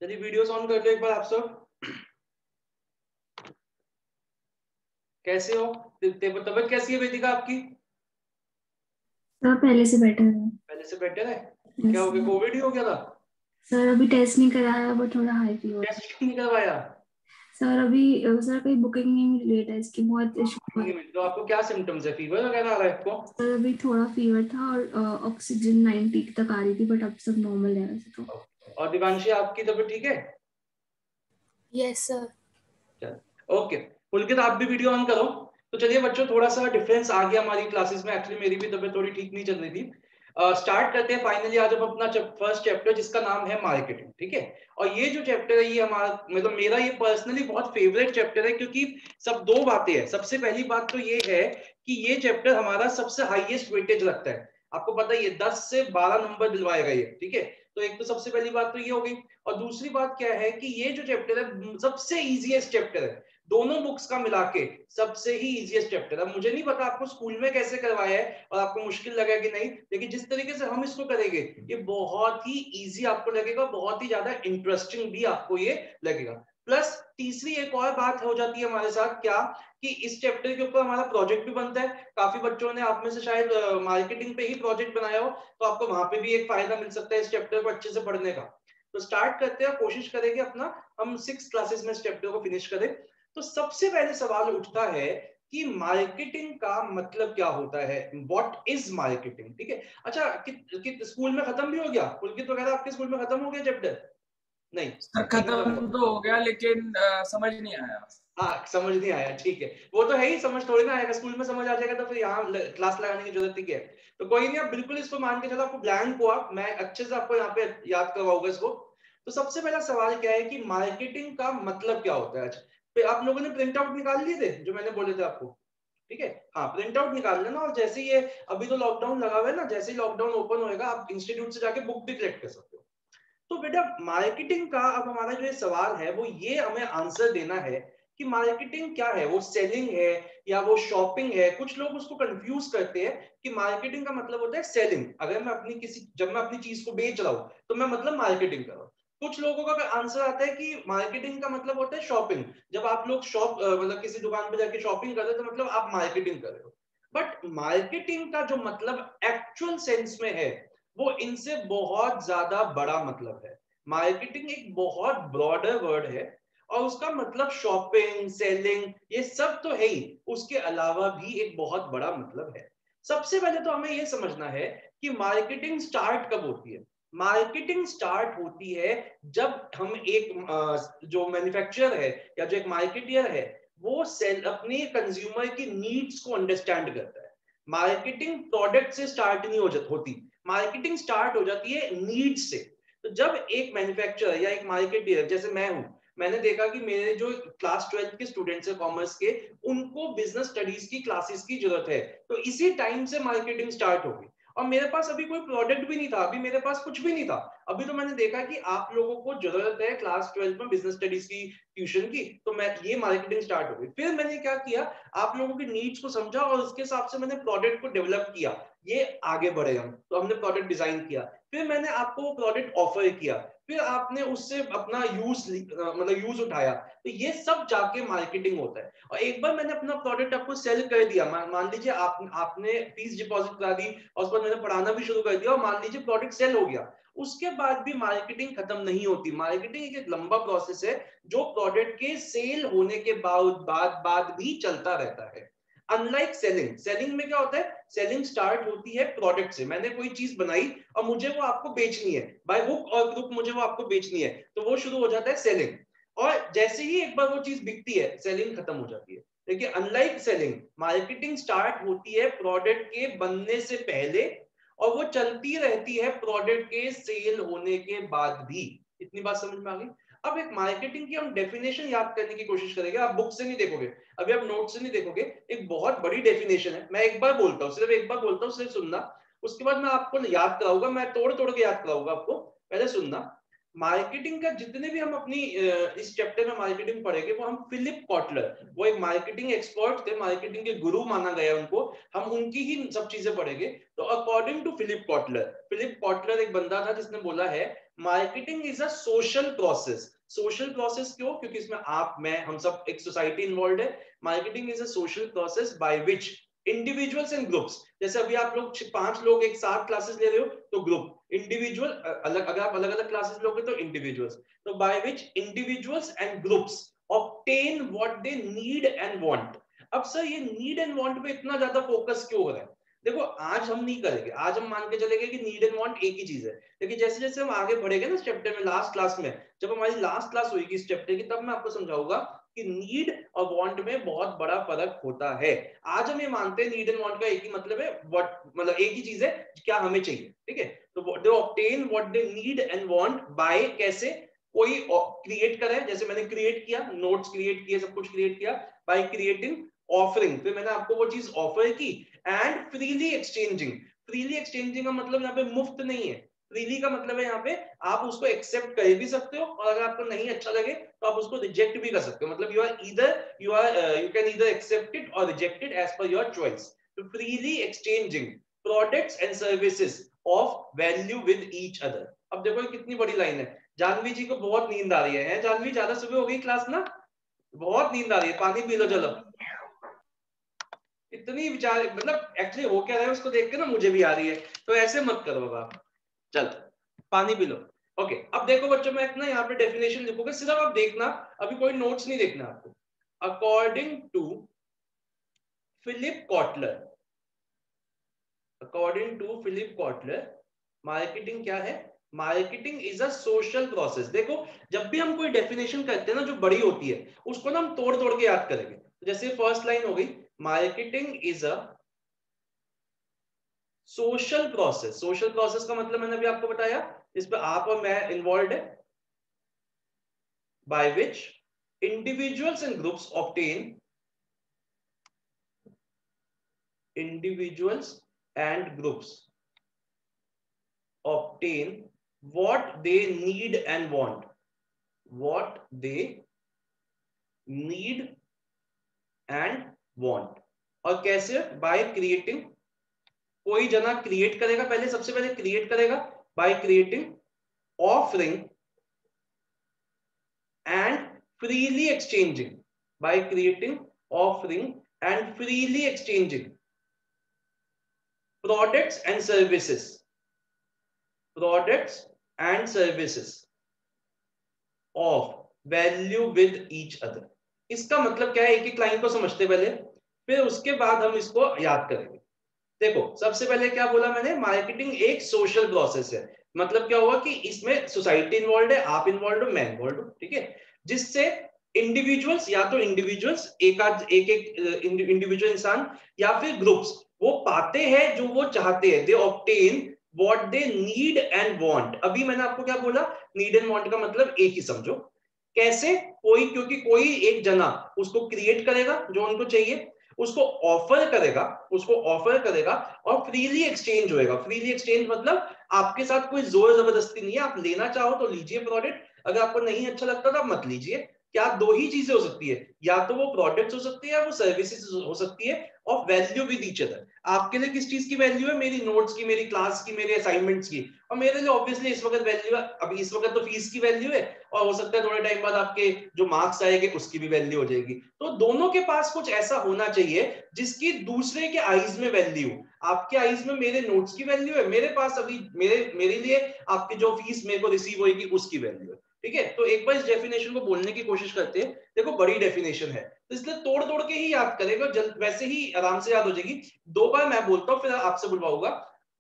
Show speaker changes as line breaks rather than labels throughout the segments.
चलिए videos on कर लो एक बार आप सब। कैसे हो? तबीयत कैसी है वेदिका आपकी?
सर पहले से बेटर है।
पहले से बेटर है? क्या
यस
हो गया,
सर।
कोविड ही हो गया था?
सर अभी टेस्ट नहीं कराया बट थोड़ा हाई फीवर।
टेस्ट क्यों नहीं करवाया?
सर अभी सर कोई बुकिंग नहीं मिली है टेस्ट की, बहुत इशू है।
तो आपको क्या सिम्टम्स है, फीवर वगैरह आ रहा है आपको?
सर अभी थोड़ा फीवर था और ऑक्सीजन 90 तक आ रही थी बट अब सब नॉर्मल है वैसे तो।
और दिवांशी आपकी तबीयत ठीक है?
Yes sir.
चलो ओके। पुलकित आप भी वीडियो ऑन करो। तो चलिए बच्चों, थोड़ा सा डिफरेंस आ गया हमारी क्लासेस में। एक्चुअली मेरी भी तबीयत थोड़ी ठीक नहीं चल रही थी। स्टार्ट करते हैं फाइनली आज हम अपना फर्स्ट चैप्टर, जिसका नाम है मार्केटिंग। ठीक है। और ये जो चैप्टर है ये हमारा, मतलब मेरा ये पर्सनली बहुत फेवरेट चैप्टर है, क्योंकि सब दो बातें हैं। सबसे पहली बात तो ये है कि ये चैप्टर हमारा सबसे हाईएस्ट वेटेज रखता है। आपको पता ही है 10 से 12 नंबर दिलवाएगा ये। ठीक है। तो एक तो सबसे पहली बात तो ये हो गई। और दूसरी बात क्या है कि ये जो चैप्टर है सबसे इजीएस्ट चैप्टर है दोनों बुक्स का मिला के। सबसे ही इजीएस्ट चैप्टर है। मुझे नहीं पता आपको स्कूल में कैसे करवाया है और आपको मुश्किल लगा कि नहीं, लेकिन जिस तरीके से हम इसको करेंगे ये बहुत ही इजी आपको लगेगा, बहुत ही ज्यादा इंटरेस्टिंग भी आपको ये लगेगा। प्लस तीसरी एक और बात हो जाती है हमारे साथ, क्या कि इस चैप्टर के ऊपर हमारा प्रोजेक्ट भी बनता है। काफी बच्चों ने, आप में से शायद मार्केटिंग पे ही प्रोजेक्ट बनाया हो, तो आपको वहां पे भी एक फायदा मिल सकता है इस चैप्टर को अच्छे से पढ़ने का। तो स्टार्ट करते हैं, कोशिश करेंगे अपना हम 6 क्लासेस में इस चैप्टर को फिनिश करें। तो सबसे पहले सवाल उठता है कि मार्केटिंग का मतलब क्या होता है, व्हाट इज मार्केटिंग। ठीक है। अच्छा, स्कूल में खत्म भी हो गया पुलकित वगैरह, आपके स्कूल में खत्म हो गया चैप्टर? नहीं,
सर
नहीं खत्म
खत्म
हुआ।
तो हो गया लेकिन समझ नहीं आया।
हाँ, समझ नहीं आया, ठीक है। वो तो है ही, समझ थोड़ी ना आएगा, स्कूल में समझ आ जाएगा तो फिर यहाँ क्लास लगाने की जरूरत ही क्या है। तो कोई नहीं, आप बिल्कुल इसको मान के चलो, आपको ब्लैंक हुआ, मैं अच्छे से आपको यहाँ पे याद करवाऊंगा इसको। तो सबसे पहला सवाल क्या है कि मार्केटिंग का मतलब क्या होता है। अच्छा, फिर आप लोगों ने प्रिंट आउट निकाल लिए थे जो मैंने बोले थे आपको? ठीक है। हाँ, प्रिंट आउट निकाल लेना। और जैसे ये अभी तो लॉकडाउन लगा हुआ है ना, जैसे ही लॉकडाउन ओपन होएगा आप इंस्टीट्यूट से जाके बुक भी कलेक्ट कर सकते हो। तो बेटा, मार्केटिंग का अब हमारा जो ये सवाल है वो ये हमें आंसर देना है कि मार्केटिंग क्या है। वो सेलिंग है या वो शॉपिंग है? कुछ लोग उसको कंफ्यूज करते हैं कि मार्केटिंग का मतलब होता है सेलिंग। अगर मैं अपनी किसी, जब मैं अपनी चीज को बेच रहा हूं तो मैं मतलब मार्केटिंग कर रहा हूं। कुछ लोगों का आंसर आता है कि मार्केटिंग का मतलब होता है शॉपिंग। जब आप लोग मतलब किसी दुकान पर जाके शॉपिंग कर रहे हो तो मतलब आप मार्केटिंग कर रहे हो। बट मार्केटिंग का जो मतलब एक्चुअल सेंस में है वो इनसे बहुत ज्यादा बड़ा मतलब है। मार्केटिंग एक बहुत ब्रॉडर वर्ड है और उसका मतलब शॉपिंग, सेलिंग, ये सब तो है ही, उसके अलावा भी एक बहुत बड़ा मतलब है। सबसे पहले तो हमें यह समझना है कि मार्केटिंग स्टार्ट कब होती है। मार्केटिंग स्टार्ट होती है जब हम एक जो मैन्युफैक्चरर है या जो एक मार्केटियर है वो सेल अपने कंज्यूमर की नीड्स को अंडरस्टैंड करता है। मार्केटिंग प्रोडक्ट से स्टार्ट नहीं होती, मार्केटिंग स्टार्ट हो जाती है नीड से। तो जब एक मैन्युफैक्चरर या एक मार्केटियर, जैसे मैं हूं, मैंने देखा कि मेरे जो क्लास 12 के स्टूडेंट्स हैं कॉमर्स के, उनको बिजनेस स्टडीज की क्लासेस की जरूरत है, तो इसी टाइम से मार्केटिंग स्टार्ट होगी। और मेरे पास अभी कोई प्रोडक्ट भी नहीं था, अभी मेरे पास कुछ भी नहीं था। अभी तो मैंने देखा कि आप लोगों को जरूरत है क्लास 12 में बिजनेस स्टडीज की ट्यूशन की, तो मैं ये मार्केटिंग स्टार्ट हो गई। फिर मैंने क्या किया, आप लोगों की नीड्स को समझा और उसके हिसाब से मैंने प्रोडक्ट को डेवलप किया। ये आगे बढ़े हम, तो हमने प्रोडक्ट डिजाइन किया, फिर मैंने आपको वो प्रोडक्ट ऑफर किया, फिर आपने उससे अपना यूज उठाया। तो ये सब जाके मार्केटिंग होता है। और एक बार मैंने अपना प्रोडक्ट आपको सेल कर दिया, मान लीजिए आपने फीस डिपॉजिट करा दी और उस पर मैंने पढ़ाना भी शुरू कर दिया और मान लीजिए प्रोडक्ट सेल हो गया, उसके बाद भी मार्केटिंग खत्म नहीं होती। मार्केटिंग एक लंबा प्रोसेस है जो प्रोडक्ट के सेल होने के बाद भी चलता रहता है। अनलाइक सेलिंग, सेलिंग में क्या होता है, सेलिंग स्टार्ट होती है प्रोडक्ट से। मैंने कोई चीज बनाई और मुझे वो आपको बेचनी है, बाय हुक और क्रुक मुझे वो आपको बेचनी है, तो वो शुरू हो जाता है सेलिंग। और जैसे ही एक बार वो चीज बिकती है, सेलिंग खत्म हो जाती है। देखिए, अनलाइक सेलिंग, मार्केटिंग स्टार्ट होती है प्रोडक्ट के बनने से पहले और वो चलती रहती है प्रोडक्ट के सेल होने के बाद भी। इतनी बात समझ में आ गई? अब एक मार्केटिंग की हम डेफिनेशन याद करने की कोशिश करेंगे। आप बुक से नहीं देखोगे, अभी आप नोट से नहीं देखोगे, एक बहुत बड़ी डेफिनेशन है। मैं एक बार बोलता हूँ, सिर्फ एक बार बोलता हूँ, सिर्फ सुनना, उसके बाद मैं आपको याद कराऊंगा, मैं तोड़ तोड़ के याद कराऊंगा आपको, पहले सुनना। मार्केटिंग का जितने भी हम अपनी इस चैप्टर में मार्केटिंग पढ़ेंगे वो हम फिलिप कॉटलर, वो एक मार्केटिंग एक्सपर्ट थे, मार्केटिंग के गुरु माना गया उनको, हम उनकी ही सब चीजें पढ़ेंगे। तो according to Philip Kotler, Philip Kotler एक बंदा था जिसने बोला है marketing is a social process. Social process क्यों? क्योंकि इसमें आप, मैं, हम सब, एक सोसाइटी इन्वॉल्व है। Marketing is a social process by which individuals and groups, जैसे अभी आप लोग 5 लोग एक साथ क्लासेस ले रहे हो तो ग्रुप, इंडिविजुअल अलग, अगर आप अलग अलग क्लासेस लोगे तो इंडिविजुअल्स, तो bye which individuals and groups obtain what they need and want. अब सर ये नीड एंड वांट पे इतना ज्यादा फोकस क्यों हो रहा है? देखो आज हम नहीं करेंगे, आज हम मान के चलेंगे कि नीड एंड वांट एक ही चीज है, लेकिन जैसे जैसे हम आगे बढ़ेंगे ना इस चैप्टर में, लास्ट क्लास में, जब हमारी लास्ट क्लास होगी इस चैप्टर की, तब मैं आपको समझाऊंगा कि नीड और वांट में बहुत बड़ा फर्क होता है। आज हम ये मानते हैं नीड एंड वांट का एक ही मतलब है, व्हाट मतलब एक ही चीज है, क्या हमें चाहिए, ठीक है। तो they obtain what they need and want by, कैसे? कोई क्रिएट करे, जैसे मैंने क्रिएट किया, नोट्स क्रिएट किए, सब कुछ क्रिएट किया, बाय क्रिएटिंग ऑफरिंग, फिर मैंने आपको वो चीज ऑफर की, and freely exchanging. Freely exchanging का मतलब यहाँ पे मुफ्त नहीं है, फ्रीली का मतलब है यहाँ पे आप उसको एक्सेप्ट कर भी सकते हो, और अगर आपको नहीं अच्छा लगे तो आप उसको रिजेक्ट भी कर सकते हो, मतलब you can either accept it or reject it as per your choice. तो freely exchanging products and services of value with each other। अब देखो ये कितनी बड़ी लाइन है। जानवी जी को बहुत नींद आ रही है जानवी, ज्यादा सुबह हो गई क्लास ना, बहुत नींद आ रही है, पानी पी लो चलो। इतनी विचार, मतलब एक्चुअली हो क्या रहा है उसको देख के ना मुझे भी आ रही है, तो ऐसे मत करो बाबा, चल पानी पी लो। ओके, अब देखो बच्चों, मैं ना यहाँ पे डेफिनेशन लिखूंगा, सिर्फ आप देखना, अभी कोई नोट्स नहीं देखना आपको। According to Philip Kotler, according to Philip Kotler, marketing क्या है? Marketing is a social process. देखो जब भी हम कोई डेफिनेशन करते हैं ना जो बड़ी होती है, उसको ना हम तोड़ तोड़ के याद करेंगे। जैसे फर्स्ट लाइन हो गई, marketing is a social process. Social process का मतलब मैंने अभी आपको बताया, इस पे आप और मैं इन्वॉल्व है, by which individuals and groups obtain, individuals and groups obtain what they need and want, what they need and want। और कैसे? by creating, कोई जना क्रिएट करेगा, पहले सबसे पहले क्रिएट करेगा by creating, offering and freely exchanging, by creating, offering and freely exchanging products and services, products and services of value with each other। इसका मतलब क्या है, एक एक लाइन को समझते पहले, फिर उसके बाद हम इसको याद करेंगे। देखो सबसे पहले क्या बोला मैंने, मार्केटिंग एक सोशल प्रोसेस है। मतलब क्या हुआ कि इसमें सोसाइटी इन्वॉल्व है, आप इन्वॉल्व हो, मैं इन्वॉल्व हूं, ठीक है, जिससे इंडिविजुअल्स, या तो इंडिविजुअल्स एक एक इंडिविजुअल इंसान, या फिर ग्रुप्स, वो पाते हैं जो वो चाहते हैं, they obtain what they need and want. अभी मैंने आपको क्या बोला, नीड एंड वांट का मतलब एक ही समझो। कैसे? कोई, क्योंकि कोई एक जना उसको क्रिएट करेगा जो उनको चाहिए, उसको ऑफर करेगा, उसको ऑफर करेगा, और फ्रीली एक्सचेंज होएगा। फ्रीली एक्सचेंज मतलब आपके साथ कोई जोर जबरदस्ती नहीं है, आप लेना चाहो तो लीजिए प्रोडक्ट, अगर आपको नहीं अच्छा लगता तो आप मत लीजिए। क्या दो ही चीजें हो सकती है, या तो वो प्रोडक्ट्स हो सकती है या वो सर्विसेज हो सकती है, of value with each other. आपके लिए किस चीज की वैल्यू है? मेरी नोट्स की, मेरी क्लास की, मेरे असाइनमेंट्स की। और मेरे लिए ऑब्वियसली इस वक्त वैल्यू है, अभी इस वक्त तो फीस की वैल्यू है, और हो सकता है थोड़े टाइम बाद आपके जो मार्क्स आएंगे उसकी भी वैल्यू हो जाएगी। तो दोनों के पास कुछ ऐसा होना चाहिए जिसकी दूसरे के आईज में वैल्यू। आपके आईज में मेरे नोट्स की वैल्यू है, मेरे पास अभी मेरे लिए आपकी जो फीस मेरे को रिसीव होगी उसकी वैल्यू है, ठीक है। तो एक बार इस डेफिनेशन को बोलने की कोशिश करते हैं। देखो बड़ी डेफिनेशन है, तो इसलिए तोड़ तोड़ के ही याद करेगा, जल्द वैसे ही आराम से याद हो जाएगी। दो बार मैं बोलता हूँ फिर आपसे बुलवाऊंगा,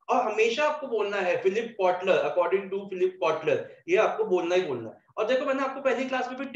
और हमेशा आपको बोलना है Philip Kotler, according to Philip Kotler, ये आपको बोलना ही बोलना है। और देखो मैंने आपको पहली क्लास में भी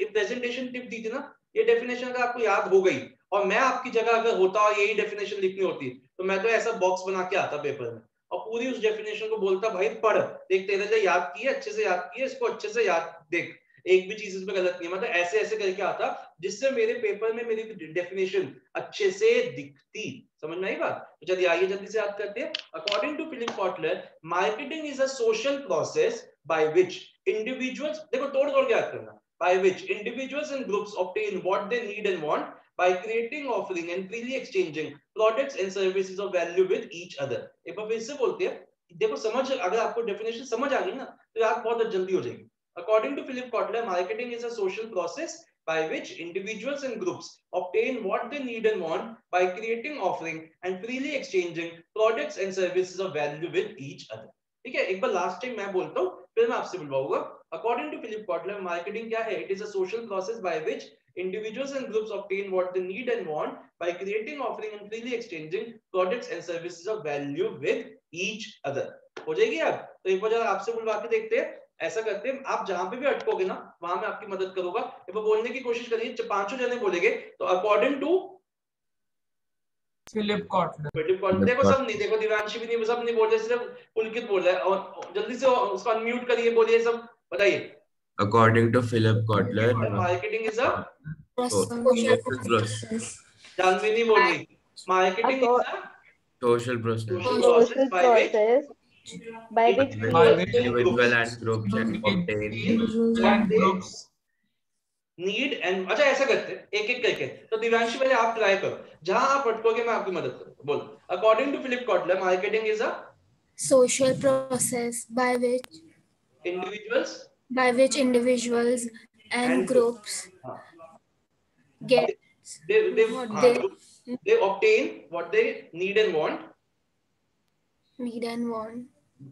प्रेजेंटेशन टिप दी थी ना, ये डेफिनेशन अगर आपको याद हो गई, और मैं आपकी जगह अगर होता और यही डेफिनेशन लिखनी होती, तो मैं तो ऐसा बॉक्स बना के आता पेपर में, और पूरी उस डेफिनेशन को बोलता, भाई पढ़ देख, तेरे से याद की है, अच्छे से याद की है, इसको अच्छे से याद देख, एक भी चीज इसमें गलत नहीं है, मतलब ऐसे ऐसे करके आता, जिससे मेरे पेपर में मेरी डेफिनेशन अच्छे से दिखती। समझ में आई बात? तो चलिए आइए जल्दी से याद करते हैं। According to Philip Kotler, marketing is a social process by which individuals, देखो तोड़ तोड़ के याद करना, by which individuals and groups obtain what they need and want by creating, offering and freely exchanging products and services of value with each other। एक बार फिर से बोलते हैं, देखो समझ, अगर आपको डेफिनेशन समझ आ गई ना तो याद बहुत जल्दी हो जाएगी. According to Philip Kotler, marketing is a social process by which individuals and groups obtain what they need and want by creating, offering and freely exchanging products and services of value with each other. ठीक है, एक बार last time मैं बोलता हूँ फिर मैं आपसे बुलवाऊंगा. According to Philip Kotler, marketing क्या है? It is a social process by which individuals and groups obtain what they need and want by creating, offering and freely exchanging products and services of value with each other. हो जाएगी यार? तो एक बार जरा आपसे बुलवा के देखते हैं. ऐसा करते हैं, आप जहां पे भी अटकोगे ना वहां मैं आपकी मदद करूंगा. एक बार बोलने की कोशिश करिए, पांचों जने बोलेंगे. तो अकॉर्डिंग टू
फिलिप कॉटलर.
देखो सब नहीं, देखो दिव्यांशी भी नहीं, सब नहीं बोल रहे, सिर्फ पुलकित बोल रहा है. और जल्दी से उसको अनम्यूट करिए, बोलिए सब, बताइए.
According to Philip Kotler,
marketing is a
social process.
Janvi नहीं बोल रही. Marketing is a
Social process
social process by which
individual and groups obtain
individuals
what
and
they
groups.
Need and. अच्छा ऐसा करते हैं एक एक करके. तो दिव्यांशी पहले आप ट्राई करो, जहां आप अटकोगे मैं आपकी मदद करूंगा. बोलो. According to Philip Kotler, marketing is a
social process
individuals
by which individuals and groups
हाँ.
get
they
what
हाँ,
they
they obtain what they need and want
need and want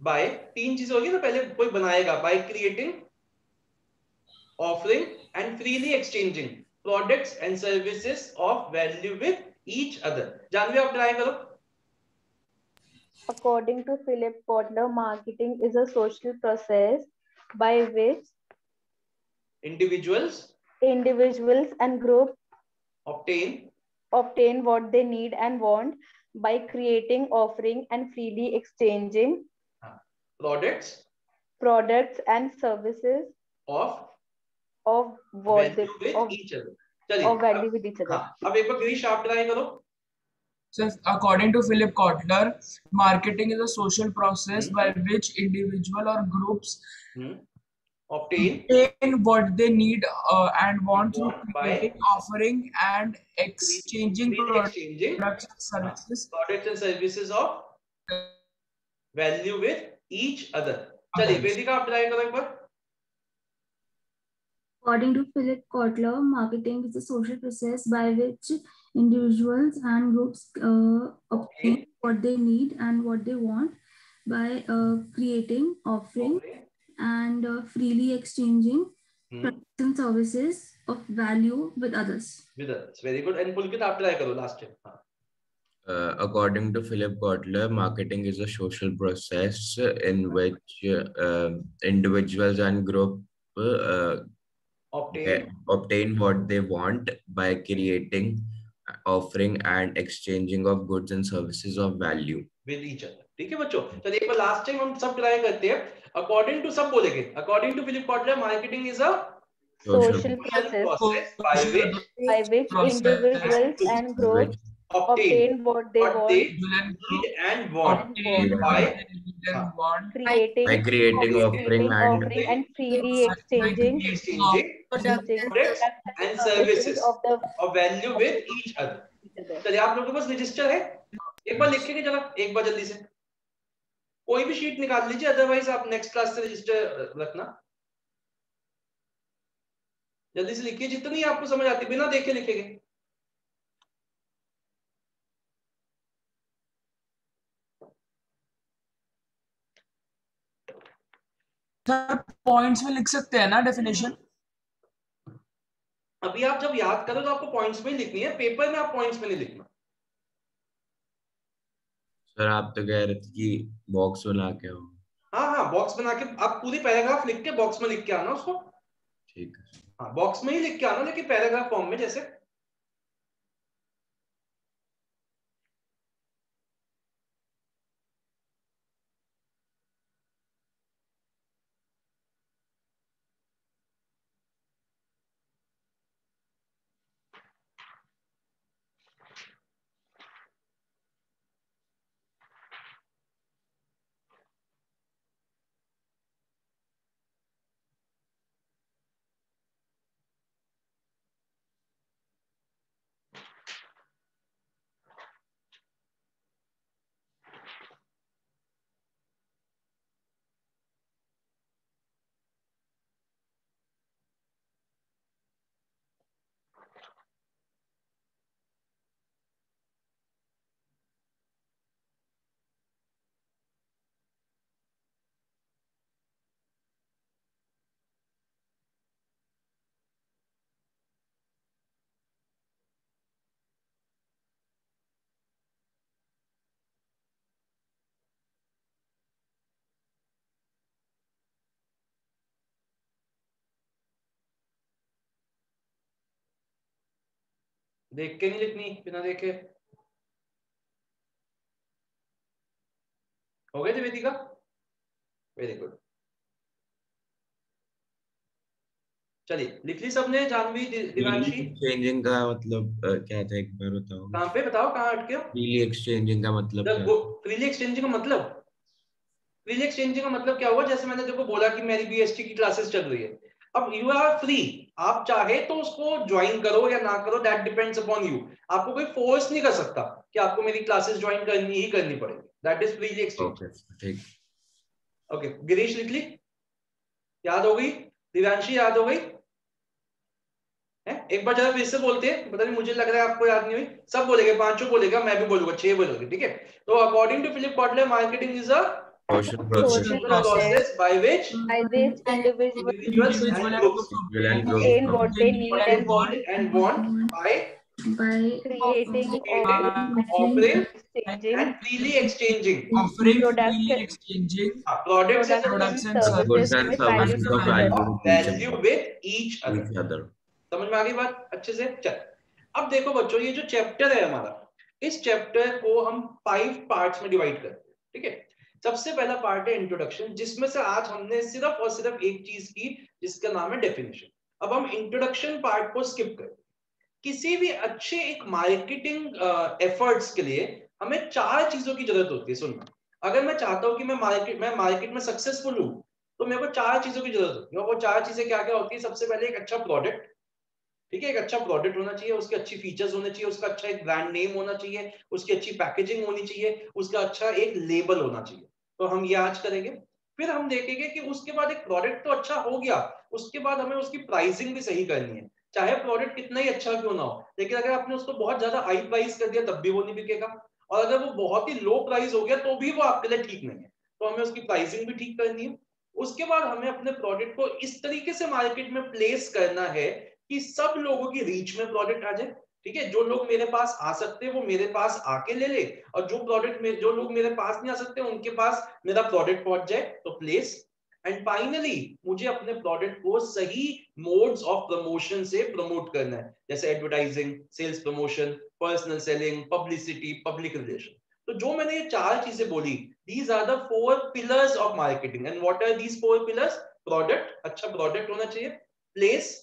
by, तीन चीजें होगी ना. पहले कोई बनाएगा by creating, offering and freely exchanging products and services of value with each other. Janvi आप ट्राई करो.
According to Philip Kotler, marketing is a social process by which
individuals
and groups
obtain
what they need and want by creating, offering, and freely exchanging
products
and services
of
of what
value
they,
with each other. चलिए
of value with each other.
हाँ, अब एक बार गिरीश आप try करो.
So, according to Philip Kotler, marketing is a social process by which individual or groups
obtain
what they need and want through
Want by
creating, offering, and exchanging products
and services of value with each other. चलिए वेदिका आप try करो एक बार.
According to Philip Kotler, marketing is a social process by which individuals and groups obtain what they need and what they want by creating, offering, and freely exchanging products and services of value with others.
Very good. And Pulkit, आप try करो last time.
According to Philip Kotler, marketing is a social process in which individuals and groups obtain what they want by creating, offering, and exchanging of goods and services of value
with each other. ठीक है बच्चों. चलिए एक बार last time हम सब try करते हैं. According to सब बोलेंगे. According to Philip Kotler, marketing is a
social process
by which
individuals and groups obtain what they want
need and want by
creating,
offering,
and freely exchanging
products and services of value with each other. चलिए आप लोगों के पास register है? एक बार लिखेंगे जरा, एक बार जल्दी से. कोई भी शीट निकाल लीजिए, अदरवाइज आप नेक्स्ट क्लास से रजिस्टर रखना. जल्दी से लिखिए, जितनी आपको समझ आती, बिना देखे लिखेंगे.
सर पॉइंट्स में लिख सकते हैं ना डेफिनेशन?
अभी आप जब याद करो तो आपको पॉइंट्स में ही लिखनी है, पेपर में आप पॉइंट्स में नहीं लिखना.
सर आप तो कह रहे थे कि बॉक्स बना के हो.
हाँ बॉक्स बना के आप पूरी पैराग्राफ लिख के बॉक्स में लिख के आना उसको.
ठीक है.
हाँ बॉक्स में ही लिख के आना, लेकिन पैराग्राफ फॉर्म में जैसे. देख के नहीं लिखनी, बिना देखे। हो गए थे वेदिका? Very good. चलिए लिख ली सबने? जानवी, दिवांशी?
एक्सचेंजिंग का मतलब क्या था, एक बार बताओ।
कहाँ पे बताओ, कहाँ अटके हो?
फ्रीली एक्सचेंजिंग का मतलब क्या है?
फ्रीली एक्सचेंजिंग का मतलब, फ्रीली एक्सचेंजिंग का मतलब क्या हुआ, जैसे मैंने देखो बोला कि मेरी बीएसटी की क्लासेस चल रही है, अब यू आर फ्री, आप चाहे तो उसको ज्वाइन करो या ना करो, दैट डिपेंड्स अपॉन यू। आपको कोई फोर्स नहीं कर सकता कि आपको मेरी क्लासेस ज्वाइन करनी ही करनी पड़ेगी, that is freely exchange.
Okay ठीक।
ओके, गिरीश लिख ली? याद हो गई? दिव्यांशी याद हो गई है? एक बार जरा फिर से बोलते हैं, पता नहीं मुझे लग रहा है आपको याद नहीं हुई। सब बोलेंगे, पांचों बोलेगा, मैं भी बोलूंगा, 6 बोलोगे, ठीक है? तो according to Philip Kotler, marketing is a
Social
Social
process
process
by which
by which individuals
individuals and
individual and
groups
groups
and
obtain
groups
obtain
what
what
they
they
need
need
and
and want,
want by
by
creating,
offering
exchanging
and freely exchanging
offering,
products,
freely exchanging
products and
products and
products and
goods
services
and
services
with value
services
to
of
each other.
value to each
value
other.
with each other।
Each other.
समझ में आ गई बात अच्छे से? चल अब देखो बच्चों, ये जो चैप्टर है हमारा, इस चैप्टर को हम 5 पार्ट्स में डिवाइड करते हैं, ठीक है? सबसे पहला पार्ट है इंट्रोडक्शन, जिसमें से आज हमने सिर्फ और सिर्फ एक चीज की, जिसका नाम है डेफिनेशन। अब हम इंट्रोडक्शन पार्ट को स्किप करें। किसी भी अच्छे एक मार्केटिंग एफर्ट्स के लिए हमें 4 चीजों की जरूरत होती है। सुनना, अगर मैं चाहता हूं कि मैं मार्केट में सक्सेसफुल हूं, तो मेरे को 4 चीजों की जरूरत होती है। और वो 4 चीजें क्या क्या होती है? सबसे पहले एक अच्छा प्रोडक्ट, ठीक है? एक अच्छा प्रोडक्ट होना चाहिए, उसके अच्छी फीचर्स होने चाहिए, उसका अच्छा एक ब्रांड नेम होना चाहिए, उसकी अच्छी पैकेजिंग होनी चाहिए, उसका अच्छा एक लेबल होना चाहिए। तो हम ये आज करेंगे। फिर हम देखेंगे कि उसके बाद एक प्रोडक्ट तो अच्छा हो गया, उसके बाद हमें उसकी प्राइसिंग भी सही करनी है। चाहे प्रोडक्ट कितना ही अच्छा क्यों ना हो, लेकिन अगर आपने उसको बहुत ज्यादा हाई प्राइस कर दिया तब भी वो नहीं बिकेगा, और अगर वो बहुत ही लो प्राइस हो गया तो भी वो आपके लिए ठीक नहीं है। तो हमें उसकी प्राइसिंग भी ठीक करनी है। उसके बाद हमें अपने प्रोडक्ट को इस तरीके से मार्केट में प्लेस करना है कि सब लोगों की रीच में प्रोडक्ट आ जाए, ठीक है? जो लोग मेरे पास आ सकते हैं वो मेरे पास आके ले ले, और जो लोग मेरे पास नहीं आ सकते उनके पास मेरा प्रोडक्ट पहुंच जाए, तो प्लेस। एंड फाइनली मुझे अपने प्रोडक्ट को सही मोड्स ऑफ प्रमोशन से प्रमोट करना है, जैसे advertising, sales promotion, personal selling, publicity, public relation. तो जो मैंने ये 4 चीजें बोली, these are the 4 pillars of marketing. And what are these 4 pillars? Product, अच्छा प्रोडक्ट होना चाहिए, प्लेस,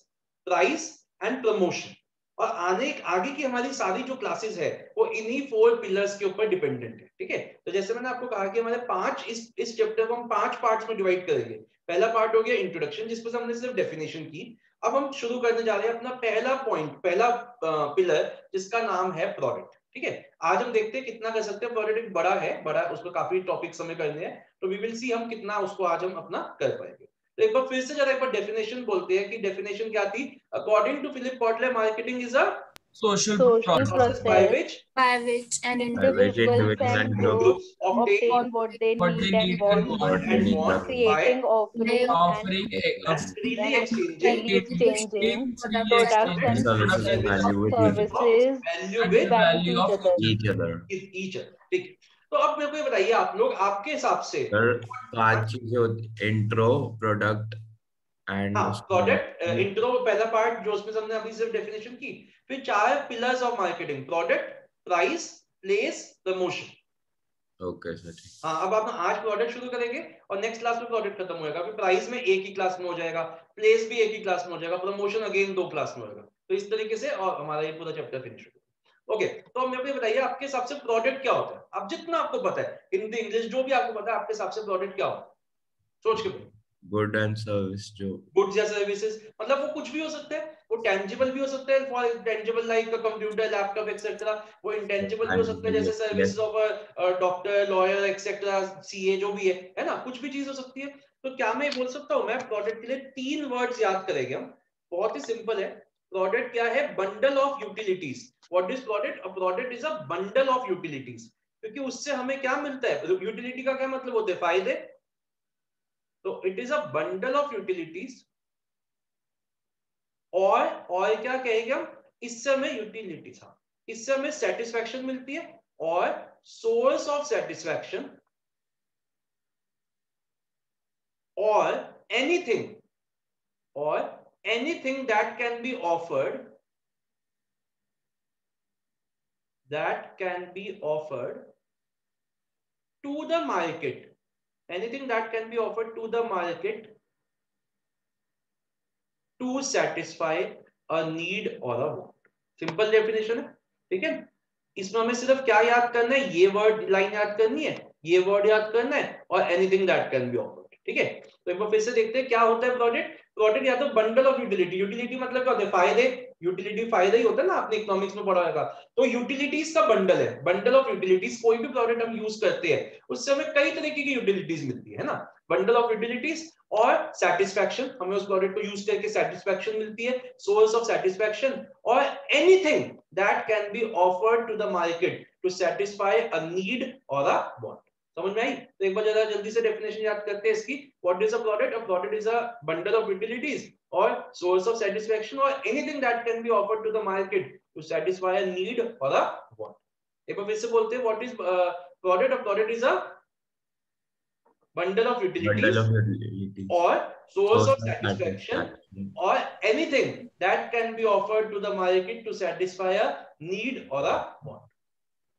प्राइस एंड प्रमोशन। और आगे की हमारी सारी जो क्लासेस है वो इन्हीं 4 पिलर्स के ऊपर डिपेंडेंट है, ठीक है? तो जैसे मैंने आपको कहा कि हमारे 5 इस चैप्टर को हम 5 पार्ट्स में डिवाइड करेंगे। पहला पार्ट हो गया इंट्रोडक्शन, जिसमें हमने सिर्फ डेफिनेशन की। अब हम शुरू करने जा रहे हैं अपना पहला पॉइंट, पहला पिलर, जिसका नाम है प्रोडक्ट, ठीक है? आज हम देखते हैं कितना कर सकते हैं। प्रोडक्ट एक बड़ा उसमें काफी टॉपिक्स हमें करने हैं, तो वी विल सी हम कितना उसको आज हम अपना कर पाएंगे। तो एक बार फिर से जरा एक बार डेफिनेशन बोलते हैं कि डेफिनेशन क्या थी। According to Philip Kotler, marketing is a
social
Social
process
by
process
which
and
By which
individuals
individuals
and
and groups
groups
groups obtain
obtain what they
what
need
they
and
need and
want,
want,
what they
and
need
want by
creating, offering,
offering a
and freely
and
exchanging
freely exchanging
freely
products
and
and
exchanging
services
products
of
and
value with
services
value
at
with
the
with
value to
value
each
of
other.
each other.
each other, ठीक है? तो अब मेरे को ये बताइए आप लोग, आपके हिसाब से
सर 5 चीजें होती, इंट्रो, प्रोडक्ट एंड
हाँ, प्रोडक्ट इंट्रो पहला पार्ट जो उसमें हमने अभी सिर्फ डेफिनेशन की। फिर 4 pillars of marketing, product, price, place, promotion.
Okay sir ठीक।
हाँ, अब आप आज प्रोडक्ट शुरू करेंगे और नेक्स्ट क्लास में प्रोडक्ट खत्म होएगा। फिर प्राइस में एक ही क्लास में हो जाएगा, प्लेस भी एक ही क्लास में हो जाएगा, प्रमोशन अगेन 2 क्लास में होएगा। तो इस तरीके से और हमारा ये पूरा चैप्टर फिनिश होगा। ओके, तो मेरे को बताइए आपके हिसाब से प्रोडक्ट क्या होता है? अब जितना आपको पता है, हिंदी, इंग्लिश, जो भी आपको पता है, आपके हिसाब से प्रोडक्ट क्या होता है? सोच के बोलो।
गुड एंड सर्विस, जो
गुड्स या सर्विसेज, मतलब वो कुछ भी हो सकते हैं। वो टेंजिबल भी हो सकते हैं, for tangible like computer, laptop etcetera. वो इंटेंजिबल भी हो सकते हैं, जैसे services of doctor, lawyer etcetera, CA, जो भी है ना? कुछ भी चीज हो सकती है। तो क्या मैं बोल सकता हूँ, मैं प्रोडक्ट के लिए 3 वर्ड्स याद करेंगे हम। बहुत ही सिंपल है। प्रोडक्ट क्या है? Bundle of utilities. What is product? A product is a bundle of utilities. क्योंकि उससे हमें क्या मिलता है? यूटिलिटी का क्या मतलब होता है? फायदे। तो it is a bundle of utilities, और क्या कहेंगे हम? इससे हमें यूटिलिटी था, इससे हमें सेटिस्फैक्शन मिलती है, और सोर्स ऑफ सेटिस्फैक्शन, और anything that can be offered that can be offered to the market. Anything that can be offered to the market to satisfy a need or a want. Simple definition है, ठीक है। इसमें हमें सिर्फ क्या याद करना है, ये वर्ड लाइन याद करनी है, ये वर्ड याद करना है, और anything that can be offered, ठीक है। तो एक बार फिर से देखते हैं क्या होता है प्रोडक्ट। प्रोडक्ट या तो बंडल ऑफ यूटिलिटी, यूटिलिटी मतलब क्या होता है, फायदे, यूटिलिटी फायदा ही होता है ना, आपने इकोनॉमिक्स में पढ़ा होगा। तो यूटिलिटीज का बंडल है, बंडल ऑफ यूटिलिटीज। कोई भी प्रोडक्ट हम यूज करते हैं उससे हमें कई तरीके की यूटिलिटीज मिलती है ना, बंडल ऑफ यूटिलिटीज। और सेटिस्फैक्शन, हमें उस प्रोडक्ट को यूज करके सेटिस्फैक्शन मिलती है, सोर्स ऑफ सेटिस्फैक्शन। और anything that can be offered to the market to satisfy a need और अ वांट। समझ में आई? तो एक बार जरा जल्दी से डेफिनेशन याद करते हैं इसकी। What is a product? A product is a bundle of utilities और सोर्स ऑफ सेटिस्फैक्शन और anything that can be offered to the market to satisfy a need और अ वांट। एक बार फिर से बोलते हैं, what is product? A product is a bundle of utilities or source of satisfaction or anything that can be offered to the market to satisfy a need or a want,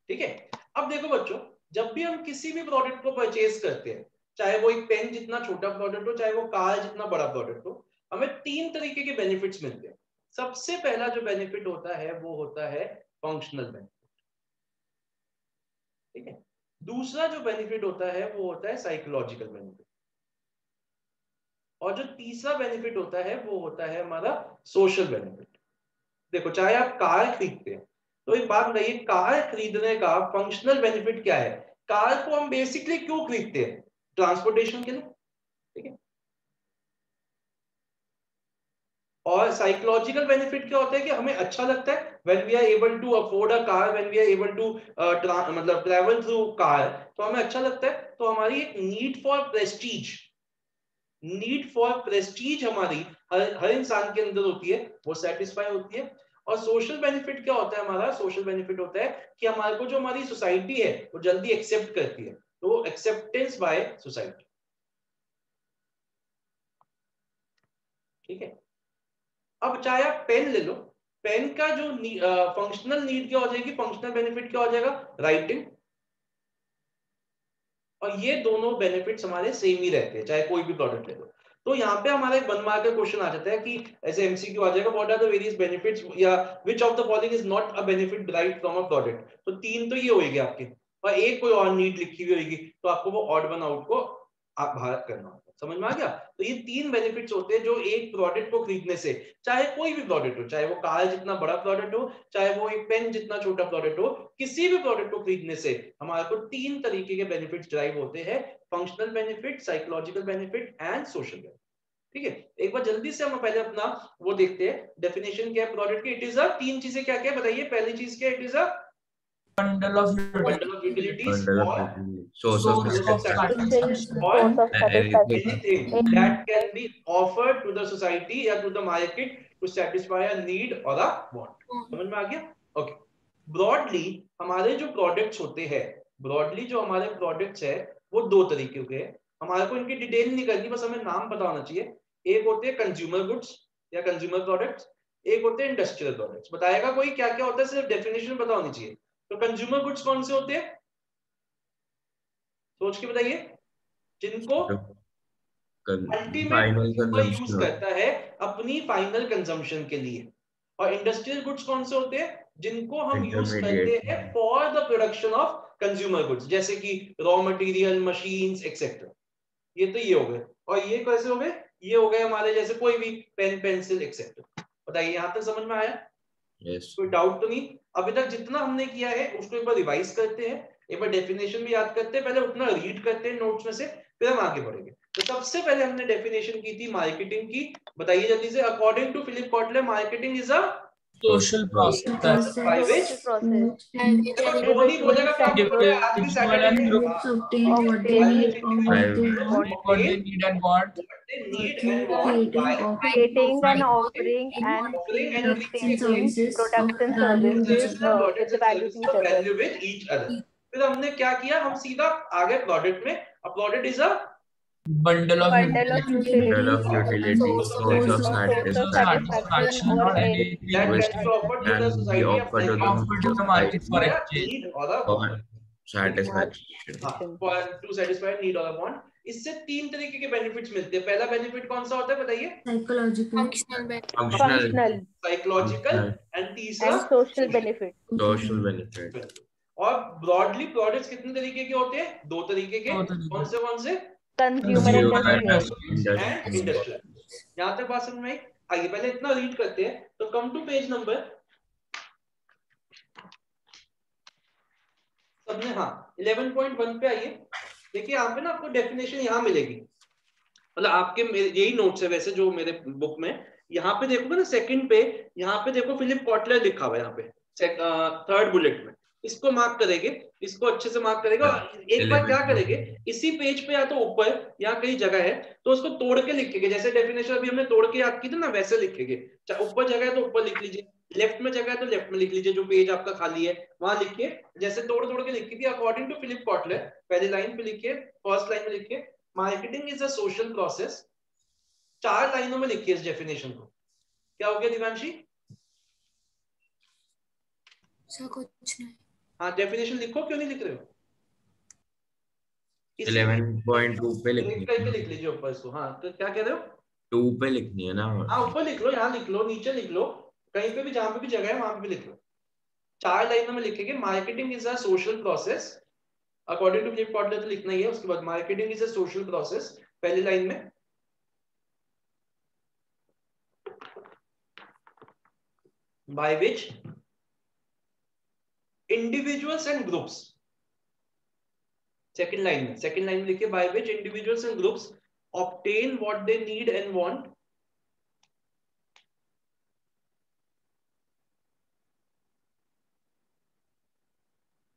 ठीक है। अब देखो बच्चों, जब भी हम किसी भी प्रोडक्ट को परचेज करते हैं, चाहे वो एक पेन जितना छोटा प्रोडक्ट हो, चाहे वो कार जितना बड़ा प्रोडक्ट हो, हमें तीन तरीके के बेनिफिट्स मिलते हैं। सबसे पहला जो बेनिफिट होता है वो होता है फंक्शनल बेनिफिट, ठीक है। दूसरा जो बेनिफिट होता है वो होता है साइकोलॉजिकल बेनिफिट, और जो तीसरा बेनिफिट होता है वो होता है हमारा सोशल बेनिफिट। देखो, चाहे आप कार खरीदते हैं तो एक बात बताइए, कार खरीदने का फंक्शनल बेनिफिट क्या है? कार को हम बेसिकली क्यों खरीदते हैं? ट्रांसपोर्टेशन के लिए, ठीक है। और साइकोलॉजिकल बेनिफिट क्या होता है कि हमें अच्छा लगता है when we are able to afford a car, when we are able to मतलब travel through car, तो हमें अच्छा लगता है। तो हमारी एक नीड फॉर प्रेस्टीज हमारी हर इंसान के अंदर होती है, वो सेटिस्फाई होती है। और सोशल बेनिफिट क्या होता है? हमारा सोशल बेनिफिट होता है कि हमारे को जो हमारी सोसाइटी है वो जल्दी एक्सेप्ट करती है, तो एक्सेप्टेंस बाय सोसाइटी, ठीक है। अब चाहे आप पेन ले लो, पेन का जो फंक्शनल नीड क्या हो जाएगी, फंक्शनल बेनिफिट क्या हो जाएगा? राइटिंग। और ये दोनों बेनिफिट्स हमारे सेम ही रहते हैं चाहे कोई भी प्रोडक्ट ले लो। तो यहाँ पे हमारा एक 1 मार्क का क्वेश्चन आ जाता है कि ऐसे एमसीक्यू आ जाएगा, what are the various benefits या which of the following is not a benefit derived from a product. तो तीन तो ये होएगी आपके, और एक कोई और नीड लिखी हुई होगी, तो आपको वो ऑड वन आउट को आप बाहर करना होगा। समझ में आ गया? तो ये तीन बेनिफिट्स होते हैं जो एक प्रोडक्ट को खरीदने से, चाहे कोई भी प्रोडक्ट हो, चाहे वो कार जितना बड़ा प्रोडक्ट हो, चाहे वो एक पेन जितना छोटा प्रोडक्ट हो, किसी भी प्रोडक्ट को खरीदने से हमारे को तीन तरीके के बेनिफिट्स ड्राइव होते हैं, functional benefit, psychological benefit and social benefit, ठीक है। एक बार जल्दी से हम पहले अपना वो देखते हैं, डेफिनेशन क्या है प्रोडक्ट की। इट इज अ, तीन चीजें क्या क्या बताइए। पहली चीज क्या? It is a
bundle of
utilities or
source of satisfaction
or
Source of satisfaction.
anything that can be offered to the society या to the market to satisfy a need or a want। समझ में आ गया? Okay. Broadly हमारे जो products होते हैं, broadly जो हमारे प्रोडक्ट्स है वो दो तरीके के हैं। हमारे को इनकी डिटेल नहीं करनी, बस हमें नाम पता होना चाहिए। एक होते हैं कंज्यूमर गुड्स या कंज्यूमर प्रोडक्ट्स, एक होते हैं इंडस्ट्रियल प्रोडक्ट्स। बताएगा कोई क्या क्या होता है? सिर्फ डेफिनेशन पता होनी चाहिए। तो कंज्यूमर गुड्स कौन से होते हैं? सोच के बताइए। जिनको अल्टीमेट कंज्यूमर यूज करता है अपनी फाइनल कंजम्पशन के लिए। और इंडस्ट्रियल गुड्स कौन से होते हैं? जिनको हम यूज करते हैं for the production of consumer goods, जैसे कि रॉ मटेरियल, मशीन्स एक्सेट्रा। ये तो ये हो गए। और ये कैसे हो गए? ये हो गए हमारे जैसे कोई भी पेन, पेंसिल एक्सेट्रा। बताइए, यहां तक समझ में आया? कोई डाउट तो नहीं? अभी तक जितना हमने किया है उसको एक बार रिवाइज करते हैं, एक बार डेफिनेशन भी याद करते हैं, पहले उतना रीड करते हैं नोट्स में से, फिर हम आगे बढ़ेंगे। तो सबसे पहले हमने डेफिनेशन की थी मार्केटिंग की। बताइए जल्दी से। According to Philip Kotler, marketing is a
social process
by which Noni बोलेगा क्या बोलेगा? आज की Saturday
groups obtain what they need or what they want
what they need and want
through
creating and offering and
offering and
products and
distributing
services
products and
of value
services with the value to each other.
value with each other। फिर हमने क्या किया? हम सीधा आ गए product में। अ product is a
bundle of
Bundle of
Bundle of
utilities,
utilities, source of
satisfaction, or
anything
that
which
can be offered to the
can be
society
offered to
offered to
the
the
society
market for
for a
exchange.
need or a
for
want.
satisfaction.
action.
To satisfy need और want. इससे तीन तरीके के benefits मिलते हैं. पहला benefit कौन सा होता है बताइए?
Psychological.
Functional benefit.
Functional
psychological and तीसरा
and social benefit.
social benefit.
और ब्रॉडली प्रोडक्ट्स कितने तरीके के होते हैं? दो तरीके के. कौन से?
Consumer
Consumer
industrial.
And industrial. यहां तक बात समझ में आई? आइए पहले इतना रीड करते हैं. तो कम टू पेज नंबर सबने, हाँ 11.1 पे आइए. देखिए यहाँ पे ना आपको डेफिनेशन यहाँ मिलेगी. मतलब आपके यही नोट्स है वैसे जो मेरे बुक में. यहाँ पे देखोगे ना सेकंड पे, यहाँ पे देखो फिलिप कॉटलर लिखा हुआ है यहाँ पे थर्ड बुलेट में. इसको मार्क करेंगे, इसको अच्छे से मार्क करेगा. एक बार क्या करेंगे, इसी पेज पे या तो ऊपर या कई जगह है तो उसको तोड़ के लिखेंगे. जैसे डेफिनेशन अभी हमने तोड़ के याद की थी ना, वैसे लिखेंगे. ऊपर जगह है तो ऊपर लिख लीजिए, लेफ्ट में जगह है तो लेफ्ट में लिख लीजिए, जो पेज आपका खाली है वहां लिखिए. जैसे तोड़ तोड़ के लिखी थी. अकॉर्डिंग टू फिलिप कॉटलर, पहली लाइन पे लिखिए, फर्स्ट लाइन में लिखिए marketing is a social process. 4 लाइनों में लिखिए इस डेफिनेशन को. क्या हो गया दिवांशी?
सर कुछ नहीं.
हाँ डेफिनेशन लिखो. क्यों नहीं लिख रहे हो?
11.2 पे
लिख
लिखनी
करके
है.
लिख लीजिए ऊपर इसको. हाँ तो क्या कह रहे हो?
2 पे लिखनी है ना.
हाँ ऊपर लिख लो, यहाँ लिख लो, नीचे लिख लो, कहीं पे भी जहां पे भी जगह है वहां पे भी लिख लो. 4 लाइनों में लिखेंगे marketing is a social process. According to Philip Kotler तो लिखना ही है. उसके बाद marketing is a social process पहली लाइन में. by which individuals and groups. Second line में लिखिए by which individuals and groups obtain what they need and want.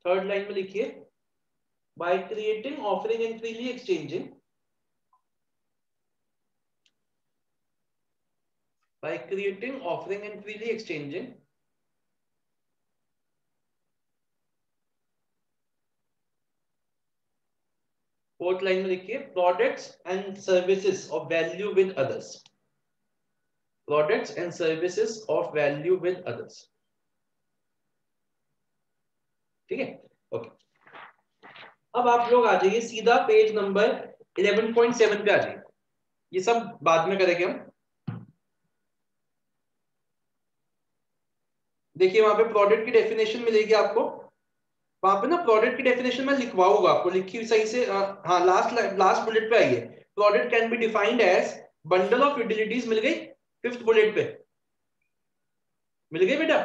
Third line में लिखिए by creating, offering and freely exchanging. By creating, offering and freely exchanging. Fourth line में लिखिए products and services of value with others. Products and services of value with others. ठीक है, okay. अब आप लोग आ जाइए सीधा पेज नंबर 11.7 पे आ जाइए. ये सब बाद में करेंगे हम. देखिए वहां पे प्रोडक्ट की डेफिनेशन मिलेगी आपको. वहां पे ना प्रोडक्ट की डेफिनेशन मैं लिखवाऊंगा आपको, लिखी सही से. हाँ लास्ट बुलेट पे आइए. Product can be defined as bundle of utilities. मिल गई फिफ्थ बुलेट पे? मिल गई बेटा?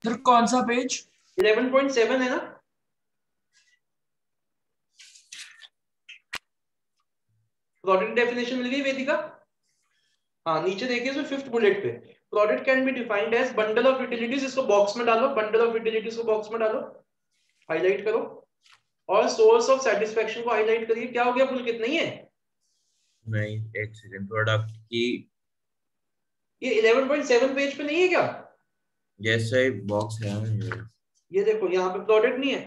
सर कौन सा पेज?
11.7 है ना. प्रोडक्ट डेफिनेशन मिल गई वेदिका? हाँ नीचे देखिए सो फिफ्थ बुलेट पे product can be defined as bundle of utilities. इसको बॉक्स में डालो, बंडल ऑफ यूटिलिटीज को बॉक्स में डालो, हाईलाइट करो. और सोर्स ऑफ सेटिस्फेक्शन को हाईलाइट करिए. क्या हो गया पुलकित? नहीं है?
नहीं, एक सेकंड. प्रोडक्ट की
ये 11.7 पेज पे नहीं है क्या?
जैसे बॉक्स है
ये देखो यहाँ पे प्रोडक्ट नहीं है.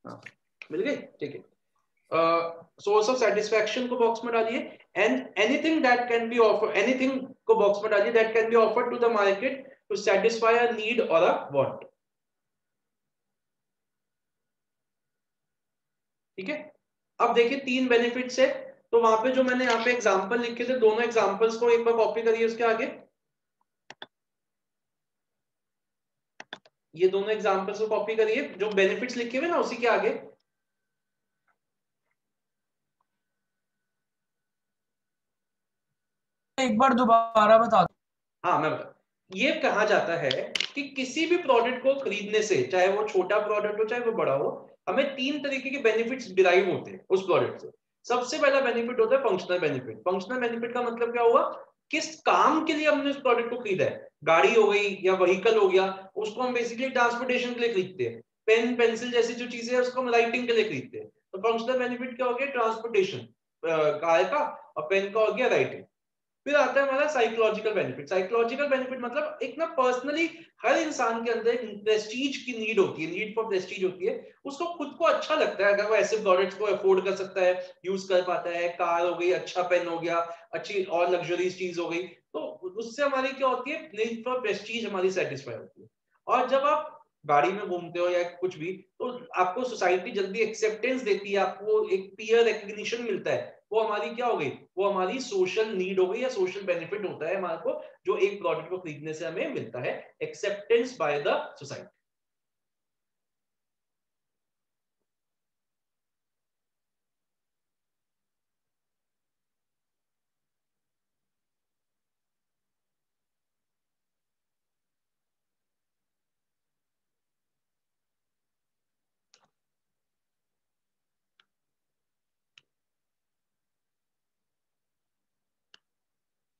हाँ मिल गई. ठीक है. सोर्स ऑफ सेटिस्फेक्शन को बॉक्स में डालिए. And anything that can be offer, anything को बॉक्स में डालिए that can be offered to the market to satisfy a need और अ वांट. ठीक है. अब देखिए 3 बेनिफिट्स है. तो वहां पे जो मैंने यहाँ पे एग्जांपल लिखे थे, दोनों एग्जांपल्स को एक बार कॉपी करिए उसके आगे. ये दोनों एग्जांपल्स को कॉपी करिए, जो बेनिफिट्स लिखे हुए ना उसी के आगे.
एक बार दोबारा बता दो.
हाँ मैं बता. ये कहा जाता है कि किसी भी प्रोडक्ट को खरीदने से, चाहे वो छोटा प्रोडक्ट हो चाहे वो बड़ा हो, हमें 3 तरीके के बेनिफिट्स डिराइव होते हैं उस प्रोडक्ट से. सबसे पहला बेनिफिट होता है फंक्शनल बेनिफिट. फंक्शनल बेनिफिट का मतलब क्या हुआ? किस काम के लिए हमने उस प्रोडक्ट को खरीदा है. गाड़ी हो गई या व्हीकल हो गया, उसको हम बेसिकली ट्रांसपोर्टेशन के लिए खरीदते हैं. पेन पेंसिल जैसी जो चीजें हैं उसको हम राइटिंग के लिए खरीदते हैं. तो फंक्शनल बेनिफिट क्या हो गया? ट्रांसपोर्टेशन गाय का, और पेन का हो गया राइटिंग. फिर आता है हमारा साइकोलॉजिकल बेनिफिट। साइकोलॉजिकल बेनिफिट मतलब एक ना पर्सनली हर इंसान के अंदर एक प्रेस्टीज की नीड होती है, नीड फॉर प्रेस्टीज होती है। उसको खुद को अच्छा लगता है अगर वो ऐसे प्रोडक्ट्स को अफोर्ड कर सकता है, यूज कर पाता है। कार हो गई, अच्छा पेन हो गया, अच्छी और लग्जरीज चीज हो गई, तो उससे हमारी क्या होती है, नीड फॉर प्रेस्टीज हमारी सेटिस्फाई होती है। और जब आप गाड़ी में घूमते हो या कुछ भी, तो आपको सोसाइटी जल्दी एक्सेप्टेंस देती है, आपको एक पीयर रिकग्निशन मिलता है। वो हमारी क्या हो गई, वो हमारी सोशल नीड हो गई या सोशल बेनिफिट होता है हमारे को, जो एक प्रोडक्ट को खरीदने से हमें मिलता है, एक्सेप्टेंस बाय द सोसाइटी।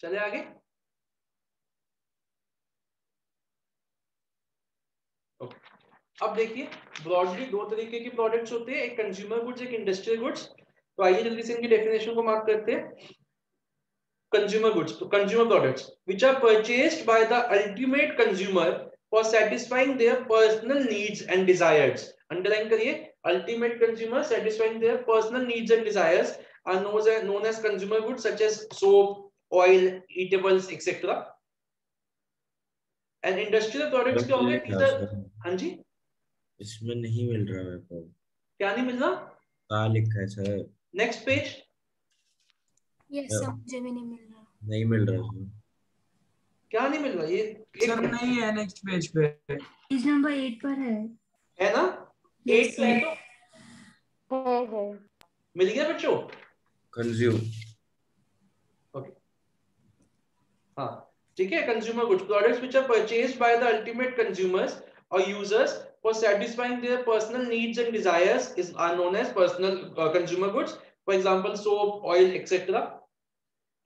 चले आगे। अब देखिए ब्रॉडली दो तरीके की प्रोडक्ट्स होते हैं, एक कंज्यूमर गुड्स, एक इंडस्ट्रियल गुड्स। तो आइए जल्दी से इनकी डेफिनेशन को मार्क करते हैं। कंज्यूमर गुड्स, तो consumer products which are purchased by the ultimate consumer for satisfying their personal needs and desires. Underline करिए, ultimate consumer satisfying their personal needs and desires are known as consumer goods such as soap, oil, eatables, etc. And industrial products क्या होंगे? हाँ जी,
इसमें नहीं मिल रहा मेरे को।
क्या नहीं मिल रहा?
कहाँ लिखा है sir?
Next page.
Yes sir, मुझे भी नहीं मिल रहा।
नहीं मिल रहा सर।
क्या नहीं मिल रहा? ये
सर नहीं है नेक्स्ट पेज पे।
पेज नंबर 8 पर
है ना? 8 पे है तो
है।
मिल गया बच्चों?
कंज्यूम।
ओके, हाँ ठीक है। Consumer goods, products which are purchased by the ultimate consumers और users for satisfying their personal needs and desires is are known as personal consumer goods. For example soap, oil, etcetera.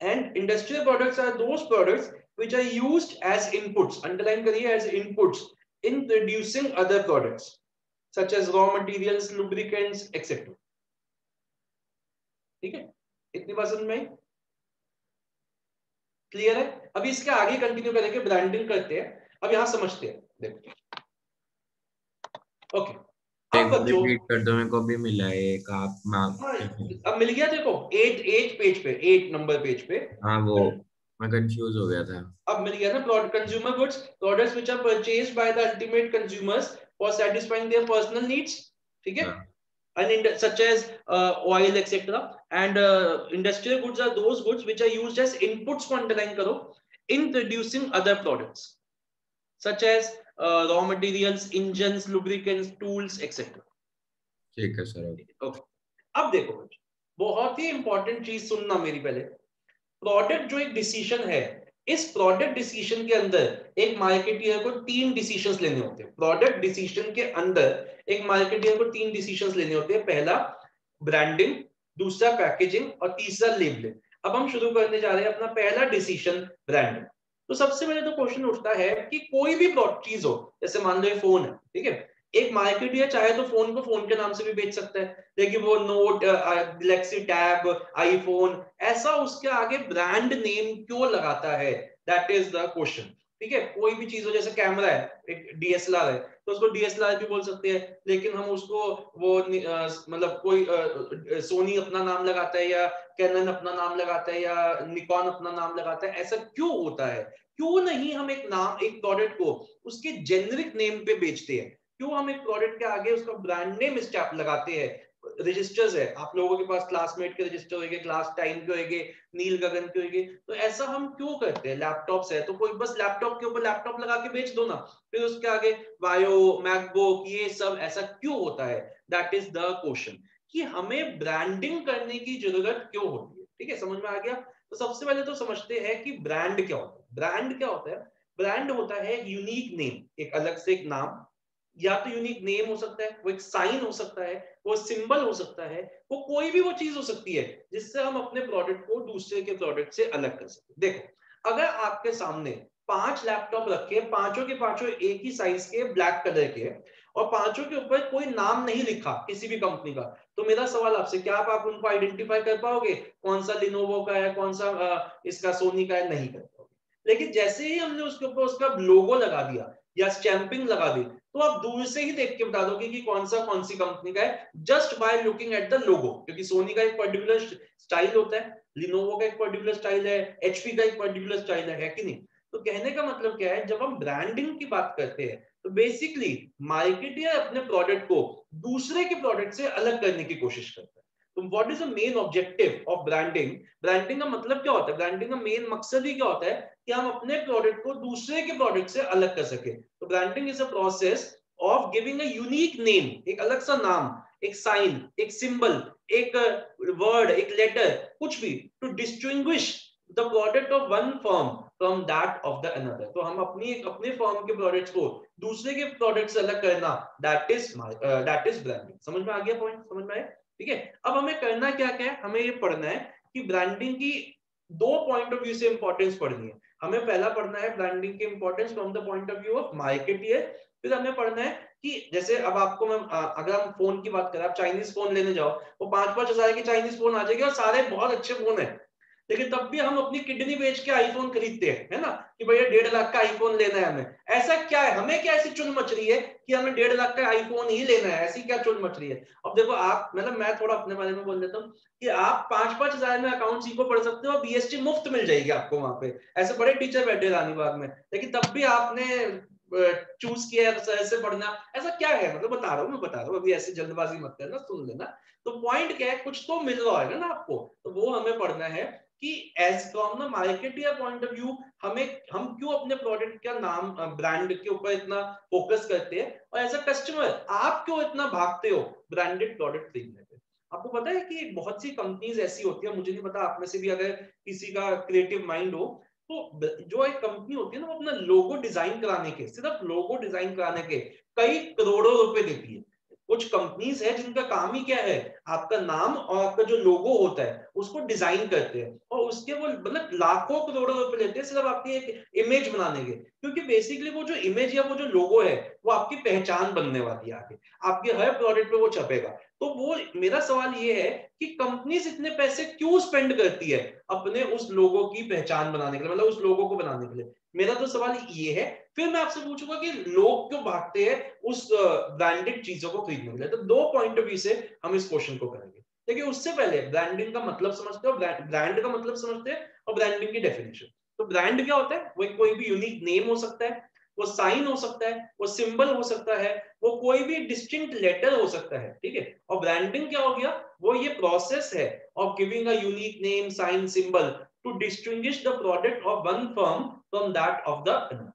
And industrial products are those products which are used as inputs, underline करिए, as inputs in producing other products such as raw materials, lubricants, etc. ठीक है, इतनी बात समझ में आई? Clear है? अभी इसके आगे कंटिन्यू करेंगे, ब्रांडिंग करते हैं। अब यहां समझते हैं, देखो। ओके, अब बच्चों
रिपीट कर दो, मेरे को भी मिला है एक आप
हाँ, अब मिल गया। देखो 8 पेज पे, 8 नंबर पेज पे।
हाँ वो मैं कंफ्यूज हो गया था।
अब मिल गया ना। Consumer goods, products which are purchased by the ultimate consumers for satisfying their personal needs, ठीक है, and such as oil, etc. And industrial goods are those goods which are used as inputs को underline करो, in producing other products such as raw materials, engines, lubricants, tools, etc.
ठीक है sir.
Okay, अब देखो बच्चों, बहुत ही important चीज सुनना मेरी पहले। प्रोडक्ट जो एक डिसीजन है, इस प्रोडक्ट डिसीजन के अंदर एक मार्केटियर को 3 डिसीजंस लेने होते हैं। प्रोडक्ट डिसीजन के अंदर एक मार्केटियर को 3 डिसीजंस लेने होते हैं। पहला ब्रांडिंग, दूसरा पैकेजिंग और तीसरा लेबलिंग। अब हम शुरू करने जा रहे हैं अपना पहला डिसीजन, ब्रांडिंग। तो सबसे पहले तो क्वेश्चन उठता है कि कोई भी चीज हो, जैसे मान लो फोन है, ठीक है, एक मार्केटियर चाहे तो फोन को फोन के नाम से भी बेच सकता है, लेकिन वो नोट, गैलेक्सी टैब, आईफोन, ऐसा उसके आगे ब्रांड नेम क्यों लगाता है? That is the question. ठीक है, कोई भी चीज हो, जैसे कैमरा है, एक डीएसएलआर है, तो उसको डीएसएलआर भी बोल सकते हैं, लेकिन हम उसको वो मतलब कोई सोनी अपना नाम लगाता है या कैनन अपना नाम लगाता है या निकॉन अपना नाम लगाता है। ऐसा क्यों होता है? क्यों नहीं हम एक नाम, एक प्रोडक्ट को उसके जेनरिक नेम पे बेचते हैं? क्यों हम एक प्रोडक्ट के आगे उसका ब्रांड नेम स्टैम्प लगाते हैं? रजिस्टर्स है, आप लोगों के पास क्लासमेट के रजिस्टर होंगे, क्लास टाइम के होंगे, नील गगन के होंगे, तो ऐसा हम क्यों करते हैं? लैपटॉप्स है तो कोई बस लैपटॉप के ऊपर लैपटॉप लगा के बेच दो ना, फिर उसके आगे बायो, मैकबुक, ये सब ऐसा क्यों होता है? दैट इज द क्वेश्चन, कि हमें ब्रांडिंग करने की जरूरत क्यों होती है। ठीक है, समझ में आ गया? तो सबसे पहले तो समझते हैं कि ब्रांड क्या होता है। ब्रांड क्या होता है? ब्रांड होता है यूनिक नेम, एक अलग से एक नाम, या तो यूनिक नेम हो सकता है, वो एक साइन हो सकता है, वो सिंबल हो सकता है, वो कोई भी वो चीज हो सकती है जिससे हम अपने प्रोडक्ट को दूसरे के प्रोडक्ट से अलग कर सकते हैं। देखो, अगर आपके सामने 5 लैपटॉप रखे, पांचों के पांचों एक ही साइज के, ब्लैक कलर के, और पांचों के ऊपर कोई नाम नहीं लिखा किसी भी कंपनी का, तो मेरा सवाल आपसे, क्या आप उनको आइडेंटिफाई कर पाओगे कौन सा लिनोवो का है, कौन सा इसका सोनी का है? नहीं कर पाओगे। लेकिन जैसे ही हमने उसके ऊपर उसका लोगो लगा दिया या स्टैंपिंग लगा दी, तो आप दूर से ही देख के बता दोगे कि कौन सी कंपनी का है, just by looking at the logo. क्योंकि सोनी का एक पर्टिकुलर स्टाइल होता है, लिनोवो का एक पर्टिकुलर स्टाइल है, एचपी का एक पर्टिकुलर स्टाइल है कि नहीं? तो कहने का मतलब क्या है, जब हम ब्रांडिंग की बात करते हैं तो बेसिकली मार्केटर अपने प्रोडक्ट को दूसरे के प्रोडक्ट से अलग करने की कोशिश करता है। तो what is the main objective of branding? Branding का मतलब क्या होता है? ब्रांडिंग का मेन मकसद ही क्या होता है कि हम अपने प्रोडक्ट को दूसरे के प्रोडक्ट से अलग कर सके। तो branding is a process of giving a unique name, एक अलग सा नाम, एक साइन, एक सिंबल, एक वर्ड, एक लेटर, कुछ भी, to distinguish the product of one firm from that of the another. तो हम अपने फर्म के प्रोडक्ट्स को दूसरे के प्रोडक्ट से अलग करना, दैट इज ब्रांडिंग। समझ में आ गया पॉइंट? समझ में आया? ठीक है। अब हमें करना क्या क्या है, हमें ये पढ़ना है कि ब्रांडिंग की दो पॉइंट ऑफ व्यू से इंपॉर्टेंस पढ़नी है। हमें पहला पढ़ना है ब्रांडिंग की importance from the point of view of marketeer. फिर हमें पढ़ना है कि जैसे अब आपको मैं अगर हम फोन की बात करें, आप चाइनीज फोन लेने जाओ, वो 5-5 हजार की चाइनीज फोन आ जाएगी और सारे बहुत अच्छे फोन है, लेकिन तब भी हम अपनी किडनी बेच के आईफोन खरीदते हैं, है ना, कि भैया 1.5 लाख का आईफोन लेना है हमें। ऐसा क्या है, हमें क्या ऐसी चुन मच रही है कि हमें 1.5 लाख का आईफोन ही लेना है? ऐसी क्या चुन मच रही है? अब देखो आप, मतलब मैं थोड़ा अपने बारे में बोल देता हूँ कि आप 5-5 हजार में अकाउंट सीखो पढ़ सकते हो, बीएसटी मुफ्त मिल जाएगी आपको वहां पे, ऐसे बड़े टीचर बैठे रानीबाग में, लेकिन तब भी आपने चूज किया है ऐसे पढ़ना। ऐसा क्या है, मतलब बता रहा हूँ, मैं बता रहा हूँ, अभी ऐसी जल्दबाजी मत करना, सुन लेना। तो पॉइंट क्या है, कुछ तो मिल रहा है ना आपको, तो वो हमें पढ़ना है कि as from the marketer point of view हम क्यों अपने प्रोडक्ट का नाम, ब्रांड के ऊपर इतना फोकस करते हैं, और एज अ कस्टमर आप क्यों इतना भागते हो ब्रांडेड प्रोडक्ट खरीदने पे। आपको पता है कि बहुत सी कंपनीज ऐसी होती है, मुझे नहीं पता आप में से भी अगर किसी का क्रिएटिव माइंड हो, तो जो एक कंपनी होती है ना, वो अपना लोगो डिजाइन कराने के, सिर्फ लोगो डिजाइन कराने के कई करोड़ों रुपए देती है। कुछ कंपनीज है जिनका काम ही क्या है, आपका नाम और आपका जो लोगो होता है उसको डिजाइन करते हैं, और उसके वो मतलब लाखों करोड़ों रुपए लेते हैं सिर्फ आपकी एक इमेज बनाने के। क्योंकि बेसिकली वो जो इमेज या वो जो लोगो है वो आपकी पहचान बनने वाली है, आगे आपके हर प्रोडक्ट पे वो छपेगा। तो वो मेरा सवाल ये है कि कंपनीज इतने पैसे क्यों स्पेंड करती है अपने उस लोगो की पहचान बनाने के लिए, मतलब उस लोगो को बनाने के लिए। मेरा तो सवाल ये है। फिर मैं आपसे पूछूंगा कि लोग क्यों भागते हैं उस ब्रांडेड चीजों को खरीदने के लिए। तो दो पॉइंट ऑफ व्यू से हम इस क्वेश्चन को करेंगे। देखिए उससे पहले ब्रांडिंग का मतलब समझते हो, ब्रांड का मतलब समझते हैं और ब्रांडिंग की डेफिनेशन। तो ब्रांड क्या होता है, वो कोई भी यूनिक नेम हो सकता है, वो साइन हो सकता है, वो सिंबल हो सकता है, वो कोई भी डिस्टिंक्ट लेटर हो सकता है, ठीक है। और ब्रांडिंग क्या हो गया, वो ये प्रोसेस है of giving a unique name, sign, symbol to distinguish the product of one firm from that of the another.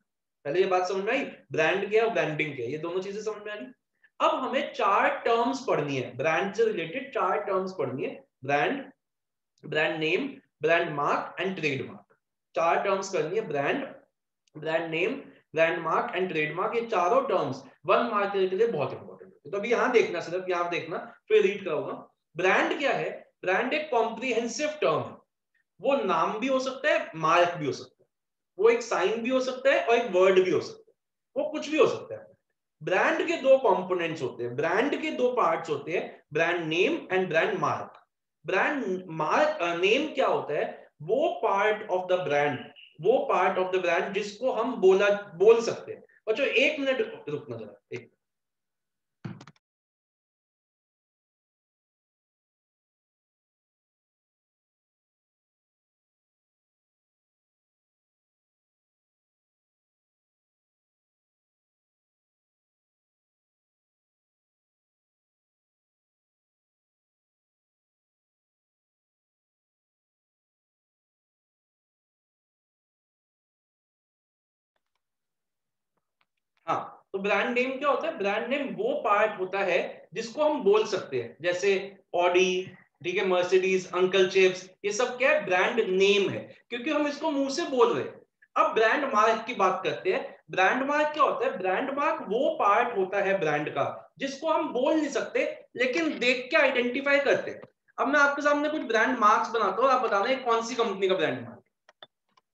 पहले ये बात समझ में आई, ब्रांड क्या है, ब्रांडिंग क्या है, ये दोनों चीजें समझ में आ रही। अब हमें 4 टर्म्स पढ़नी है, ब्रांड से रिलेटेड 4 टर्म्स पढ़नी है। Brand, brand name, brand mark and trademark. 4 terms करनी है, brand, brand name, brand mark and trademark. ये चारों टर्म्स वन मार्केटर के लिए बहुत इंपॉर्टेंट है। तो अभी यहां देखना, सिर्फ यहां देखना, फिर रीड कराऊंगा। ब्रांड क्या है, ब्रांड एक कॉम्प्रिहेंसिव टर्म है। वो नाम भी हो सकता है, मार्क भी हो सकता है, वो एक साइन भी हो सकता है और एक वर्ड भी हो सकता है, वो कुछ भी हो सकता है। ब्रांड के दो कंपोनेंट्स होते हैं, ब्रांड के दो पार्ट्स होते हैं, brand name and brand mark. Brand mark name क्या होता है, वो पार्ट ऑफ द ब्रांड, वो पार्ट ऑफ द ब्रांड जिसको हम बोल सकते हैं। बच्चों 1 मिनट रुकना जरा, एक। हाँ, तो ब्रांड नेम क्या होता है, ब्रांड नेम वो पार्ट होता है जिसको हम बोल सकते हैं, जैसे ऑडी, ठीक है, मर्सिडीज, अंकल चिप्स, ये सब क्या है, ब्रांड नेम है, क्योंकि हम इसको मुंह से बोल रहे हैं। अब ब्रांड मार्क की बात करते हैं। ब्रांड मार्क क्या होता है, ब्रांड मार्क वो पार्ट होता है ब्रांड का जिसको हम बोल नहीं सकते लेकिन देख के आइडेंटिफाई करते हैं। अब मैं आपके सामने कुछ ब्रांड मार्क्स बनाता हूँ, आप बताना कौन सी कंपनी का ब्रांड मार्क,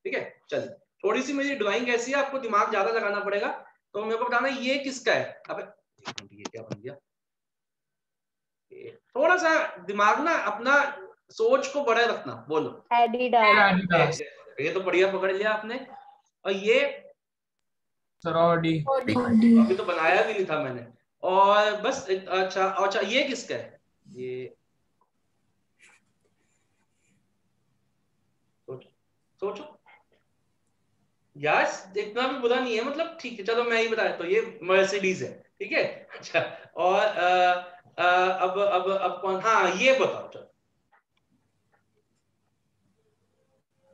ठीक है। चलिए, थोड़ी सी मेरी ड्राइंग ऐसी है, आपको दिमाग ज्यादा लगाना पड़ेगा, तो मेरे को बताना ये किसका है। अब ये क्या बन गया, थोड़ा सा दिमाग ना अपना सोच को बड़ा रखना। बोलो
एडिडास।
ये तो बढ़िया पकड़ लिया आपने। और ये
ऑडी।
अभी तो बनाया भी नहीं था मैंने। और बस अच्छा अच्छा, ये किसका है? ये सोचो यार, इतना भी बुरा नहीं है, मतलब ठीक है, चलो मैं ही बताया। तो ये मर्सिडीज है, ठीक है। अच्छा, और अब कौन, हाँ ये बताओ, चलो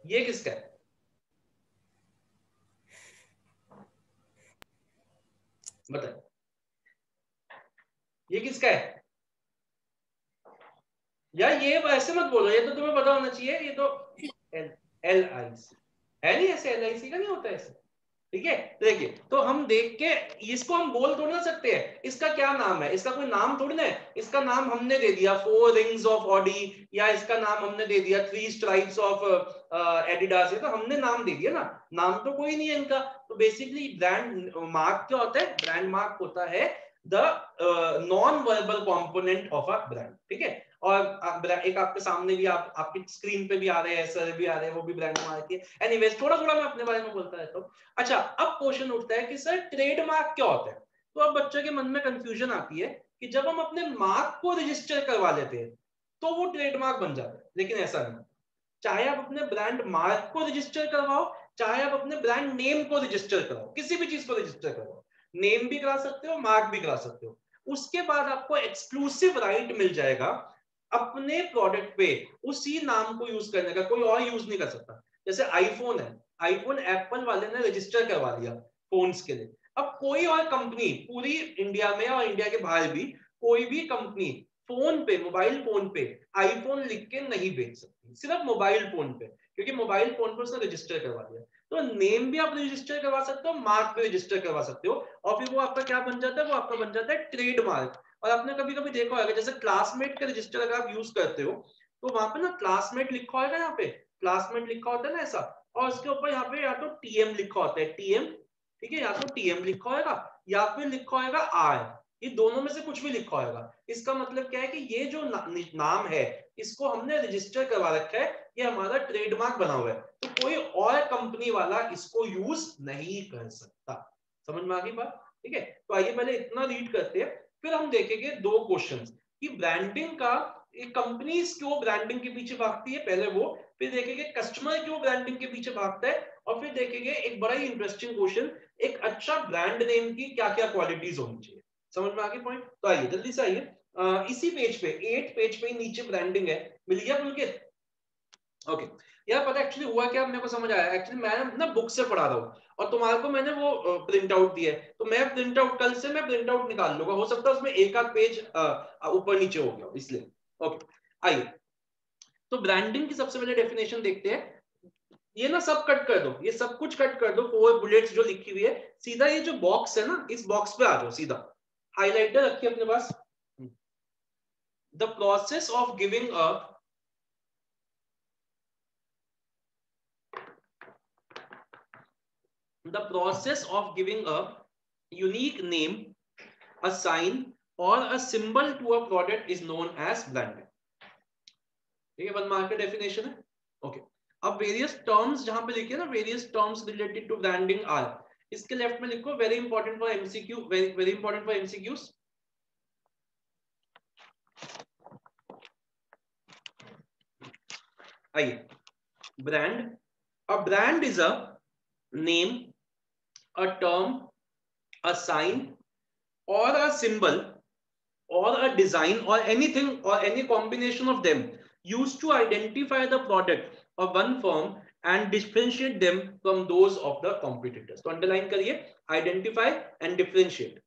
ये किसका है? बताओ ये किसका है यार? ये ऐसे मत बोलो, ये तो तुम्हें पता होना चाहिए। ये तो LIC है नहीं, ऐसे LIC का नहीं होता ऐसे, ठीक है। देखिए, तो हम देख के इसको हम बोल थोड़ी ना सकते हैं इसका क्या नाम है, इसका कोई नाम थोड़ी ना है। इसका नाम हमने दे दिया 4 रिंग्स ऑफ ऑडी, या इसका नाम हमने दे दिया 3 स्ट्राइप्स ऑफ एडिडास, है तो हमने नाम दे दिया ना, नाम तो कोई नहीं है इनका। तो बेसिकली ब्रांड मार्क क्या होता है? ब्रांड मार्क होता है the non verbal component of a brand, ठीक है। और एक आपके सामने भी, आपकी स्क्रीन पे भी आ रहे हैं, सर भी आ रहे हैं, वो भी ब्रांड मार्क है। एनीवेज, थोड़ा थोड़ा मैं अपने बारे में बोलता रहता हूँ। अच्छा, अब क्वेश्चन उठता है कि सर ट्रेडमार्क क्या होता है? तो अब बच्चों के मन में कंफ्यूजन आती है कि जब हम अपने मार्क को रजिस्टर करवा लेते हैं तो वो ट्रेडमार्क बन जाता है, लेकिन ऐसा नहीं। चाहे आप अपने ब्रांड मार्क को रजिस्टर करवाओ, चाहे आप अपने ब्रांड नेम को रजिस्टर कराओ, किसी भी चीज को रजिस्टर करवाओ, नेम भी करा सकते हो, मार्क भी करा सकते हो, उसके बाद आपको एक्सक्लूसिव राइट मिल जाएगा अपने प्रोडक्ट पे उसी नाम को यूज करने का, कोई और यूज नहीं कर सकता। जैसे आईफोन है, आईफोन एप्पल वाले ने रजिस्टर करवा लिया फोन्स के लिए। अब कोई और कंपनी पूरी इंडिया में और इंडिया के बाहर भी कोई भी कंपनी फोन पे, मोबाइल फोन पे आईफोन लिख के नहीं बेच सकती, सिर्फ मोबाइल फोन पे, क्योंकि मोबाइल फोन पर उसने रजिस्टर करवा दिया। तो नेम भी आप रजिस्टर करवा सकते हो, मार्क भी रजिस्टर करवा सकते हो, और फिर वो आपका क्या बन जाता है? वो आपका बन जाता है ट्रेडमार्क। और आपने कभी कभी देखा होगा, जैसे क्लासमेट का रजिस्टर अगर आप यूज करते हो तो वहां पे ना क्लासमेट लिखा होगा, यहाँ पे क्लासमेट लिखा होता है ना ऐसा, और उसके ऊपर यहाँ पे या तो TM लिखा होता है, TM, ठीक है, या तो TM लिखा होगा या फिर लिखा होगा R, ये दोनों में से कुछ भी लिखा होगा। इसका मतलब क्या है कि ये जो नाम है इसको हमने रजिस्टर करवा रखा है, ये हमारा ट्रेडमार्क बना हुआ है, तो कोई और कंपनी वाला इसको यूज नहीं कर सकता। समझ में आ गई बात? ठीक है, तो आइए पहले इतना रीड करते हैं, फिर हम देखेंगे 2 क्वेश्चंस कि ब्रांडिंग का, कंपनीज क्यों ब्रांडिंग के पीछे भागती है, पहले वो, फिर देखेंगे कस्टमर क्यों ब्रांडिंग के पीछे भागता है, और फिर देखेंगे एक बड़ा ही इंटरेस्टिंग क्वेश्चन, एक अच्छा ब्रांड नेम की क्या क्या क्वालिटीज होनी चाहिए। समझ में आ गई पॉइंट? तो आइए जल्दी से आइए, इसी पेज पे 8 पेज पे नीचे ब्रांडिंग है, मिल गया पुलकित? ओके, यार पता एक्चुअली हुआ क्या, मेरे को समझ आया। एक्चुअली मैं ना बुक से पढ़ा रहा हूँ और तुम्हारे को मैंने वो प्रिंट आउट दिया है, तो मैं प्रिंट आउट, कल से मैं प्रिंट आउट निकाल लूंगा, हो सकता है उसमें एक आध पेज ऊपर नीचे हो गया, इसलिए। ओके, आइए, तो ब्रांडिंग की सबसे पहले डेफिनेशन देखते हैं। ये ना सब कट कर दो, ये सब कुछ कट कर दो, 4 बुलेट्स जो लिखी हुई है, सीधा ये जो बॉक्स है ना, इस बॉक्स पे आ जाओ सीधा। हाइलाइटर रखिए अपने पास। The process of giving a the process of giving a unique name, a sign or a symbol to a product is known as branding. ठीक है, 1 मार्क का डेफिनेशन है। ओके, अब वेरियस टर्म्स जहां पे लिखे ना, various terms related to branding are, इसके लेफ्ट में लिखो very important for MCQ, very important for MCQs. आइए, brand, a brand is a name, a term, a sign or a symbol or a design or anything or any combination of them used to identify the product of one firm and differentiate them from those of the competitors. So underline kariye, identify and differentiate.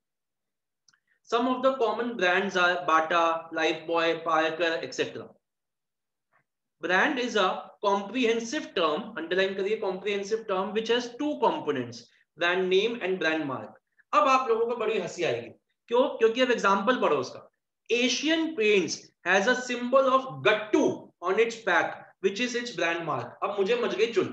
Some of the common brands are Bata, Lifebuoy, Parker, etc. Brand is a comprehensive term, underline kariye, comprehensive term which has 2 components, brand name and brand mark. अब आप लोगों को बड़ी हंसी आएगी, क्यों? क्योंकि अब एग्जांपल पढ़ो उसका। Asian Paints has a symbol of Gattu on its pack which is its brand mark. अब मुझे मच गई चुल,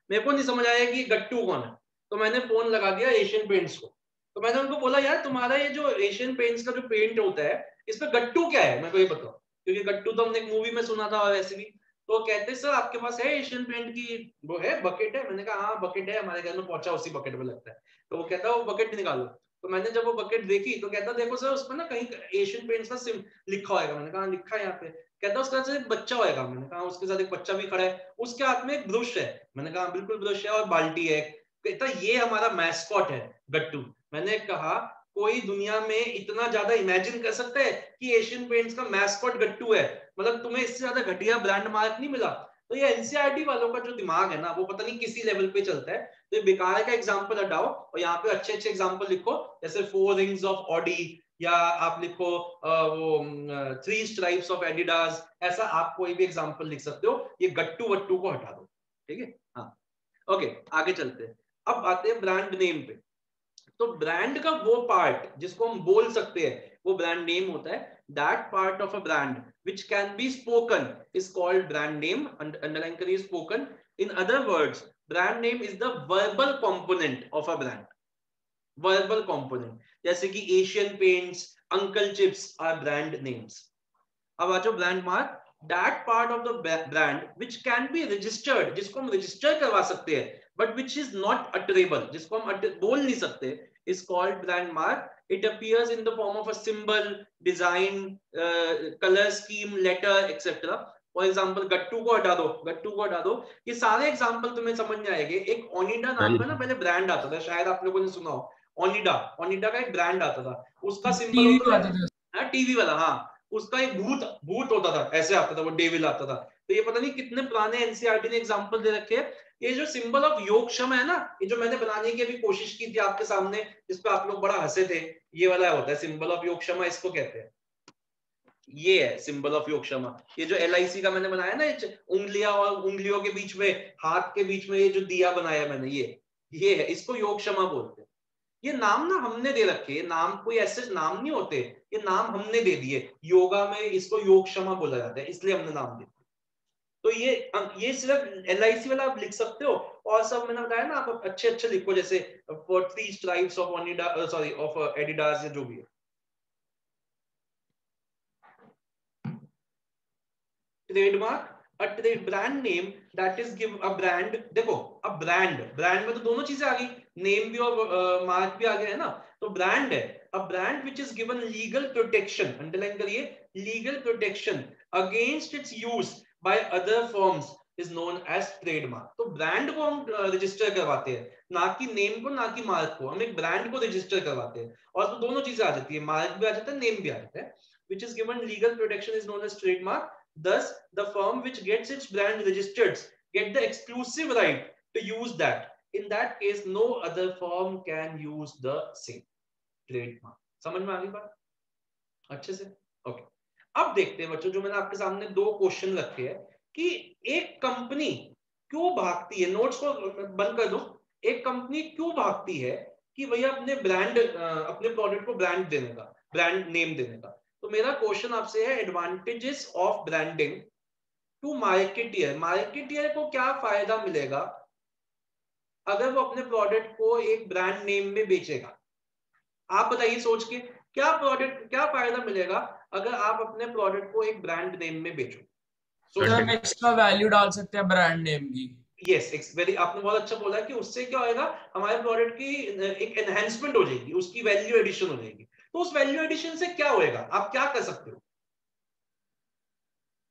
मेरे को नहीं समझ आया कि गट्टू कौन है, तो मैंने फोन लगा दिया एशियन पेंट्स को, तो मैंने उनको बोला यार तुम्हारा ये जो एशियन पेंट्स का जो पेंट होता है इसमें गट्टू क्या है, मेरे को ये बताओ, क्योंकि गट्टू तो हमने एक मूवी में सुना था और ऐसे भी। तो कहते सर आपके पास है एशियन पेंट की वो है बकेट है? मैंने कहा हाँ बकेट है, हमारे घर में पहुंचा उसी बकेट में लगता है। तो वो कहता है वो बकेट निकालो। तो मैंने जब वो बकेट देखी तो कहता देखो सर उसमें ना कहीं एशियन पेंट्स का सिम लिखा होगा। मैंने कहा लिखा है यहाँ पे। कहता उसके साथ एक बच्चा होगा। मैंने कहा उसके साथ एक बच्चा भी खड़ा है, उसके हाथ में एक ब्रश है। मैंने कहा बिल्कुल ब्रश है और बाल्टी है। कहता ये हमारा मैस्कॉट है गट्टू। मैंने कहा कोई दुनिया में इतना ज्यादा इमेजिन कर सकता है कि एशियन पेंट्स का मैस्कॉट गट्टू है? मतलब तुम्हें इससे ज्यादा घटिया ब्रांड मार्क नहीं मिला। तो ये एनसीईआरटी वालों का जो दिमाग है ना वो पता नहीं किसी लेवल पे चलता है। तो ये बेकार का एग्जांपल हटाओ और यहाँ पे अच्छे अच्छे एग्जांपल लिखो, जैसे 4 रिंग्स ऑफ ऑडी, या आप लिखो वो 3 स्ट्राइप्स ऑफ एडिडास। ऐसा आप कोई भी एग्जांपल लिख सकते हो, ये गट्टू वट्टू को हटा दो। ठीक है, हाँ ओके आगे चलते हैं। अब आते हैं ब्रांड नेम पे। तो ब्रांड का वो पार्ट जिसको हम बोल सकते हैं वो ब्रांड नेम होता है। That part of a brand which can be spoken is called brand name, and underline करिए spoken. In other words, brand name is the verbal component of a brand. Verbal component, जैसे कि Asian Paints, Uncle Chips are brand names. अब आ जाओ brand mark. That part of the brand which can be registered, जिसको हम register करवा सकते हैं, but which is not utterable, जिसको हम बोल नहीं सकते, is called brand mark. It appears in the form of a symbol, design, color scheme, letter, etc. For example Gattu को हटा दो, गट्टू को हटा दो। ये सारे एग्जाम्पल तुम्हें समझ में आएंगे। एक ओनिडा नाम का ना पहले ब्रांड आता था, शायद आप लोगों ने सुना हो। ओनिडा, ओनिडा का एक ब्रांड आता था, उसका सिंबल होता था टीवी वाला। हाँ, उसका एक भूत भूत होता था, ऐसे आता था, वो डेविल आता था। तो ये पता नहीं कितने पुराने एनसीईआरटी ने एग्जांपल दे रखे हैं। ये जो सिंबल ऑफ योगक्षम है ना, ये जो मैंने बनाने की अभी कोशिश की थी आपके सामने, जिस पे आप लोग बड़ा हंसे थे, ये वाला होता है सिंबल ऑफ योगक्षमा, इसको कहते हैं। ये है सिंबल ऑफ योगक्षमा। ये जो LIC का मैंने बनाया ना, उंगलियां और उंगलियों के बीच में, हाथ के बीच में ये जो दिया बनाया मैंने, ये है, इसको योगक्षमा बोलते हैं। ये नाम ना हमने दे रखे, नाम कोई ऐसे नाम नहीं होते, ये नाम हमने दे दिए। योगा में इसको योगक्षमा बोला जाता है, इसलिए हमने नाम दिया। तो ये सिर्फ LIC वाला आप लिख सकते हो, और सब मैंने बताया ना आप अच्छे अच्छे लिखो, जैसे 3 stripes of Onida, sorry of Adidas, या जो भी है। Trademark, a brand name that is give a brand। देखो अब ब्रांड में तो दोनों चीजें आ गई, नेम भी और मार्क भी आ गया है ना। तो ब्रांड है a brand which is given legal protection, underline करिए, legal protection against its use by other firms is known as trademark। तो ब्रांड को हम रजिस्टर करवाते हैं, ना कि नेम को, ना कि मार्क को। हम एक ब्रांड को रजिस्टर करवाते हैं, और तो दोनों चीजें आ जाती है, मार्क भी आ जाता है, नेम भी आ जाता है। which is given legal protection is known as trademark। Thus, the firm which gets its brand registered get the exclusive right to use that. In that case, no other firm can use the same trademark। समझ में आ गई बात अच्छे से? Okay, अब देखते हैं बच्चों, जो मैंने आपके सामने 2 क्वेश्चन रखे हैं कि एक कंपनी क्यों भागती है, नोट्स को बंद कर दो। एक कंपनी क्यों भागती है कि भैया अपने ब्रांड, अपने प्रोडक्ट को ब्रांड देने का, ब्रांड नेम देने का। तो मेरा क्वेश्चन आपसे है, advantages of branding to marketer. Marketer को क्या फायदा मिलेगा अगर वो अपने प्रोडक्ट को एक ब्रांड नेम में बेचेगा? आप बताइए सोच के, क्या फायदा मिलेगा अगर आप अपने प्रोडक्ट को एक ब्रांड नेम में बेचो?
तो हम एक्स्ट्रा वैल्यू डाल सकते हैं ब्रांड नेम की।
यस, वेरी, आपने बहुत अच्छा बोला कि उससे क्या होगा, हमारे प्रोडक्ट की एक एनहांसमेंट हो जाएगी, उसकी वैल्यू एडिशन हो जाएगी। तो उस वैल्यू एडिशन से क्या होएगा, आप क्या कर सकते हो?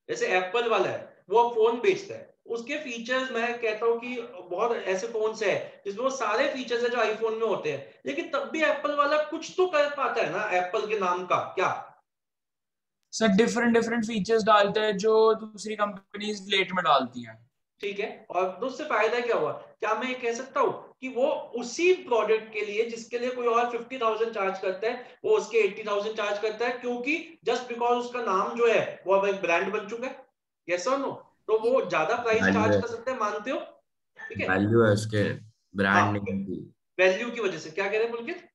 जैसे एप्पल वाला है, वो फोन बेचता है, उसके फीचर्स मैं कहता हूं कि बहुत ऐसे फोन्स है जिसमें वो सारे फीचर्स है जो आईफोन में होते हैं, लेकिन तब भी एप्पल वाला कुछ तो कर पाता है ना एप्पल के नाम का। क्या
सर? डिफरेंट फीचर्स डालते हैं जो दूसरी कंपनीज लेट में डालती हैं।
ठीक है, और तो उससे फायदा क्या हुआ? क्या मैं ये कह सकता हूँ कि वो उसी प्रोडक्ट के लिए जिसके लिए कोई और 50,000 चार्ज करता है, वो उसके 80,000 चार्ज करता है, क्योंकि जस्ट बिकॉज उसका नाम जो है वो अब एक ब्रांड बन चुका है? यस और नो? तो वो ज्यादा प्राइस चार्ज कर सकते हैं, मानते हो? ठीक है,
वैल्यू है उसके ब्रांड नेम की,
वैल्यू की वजह से। क्या कह रहे हैं पुलकित?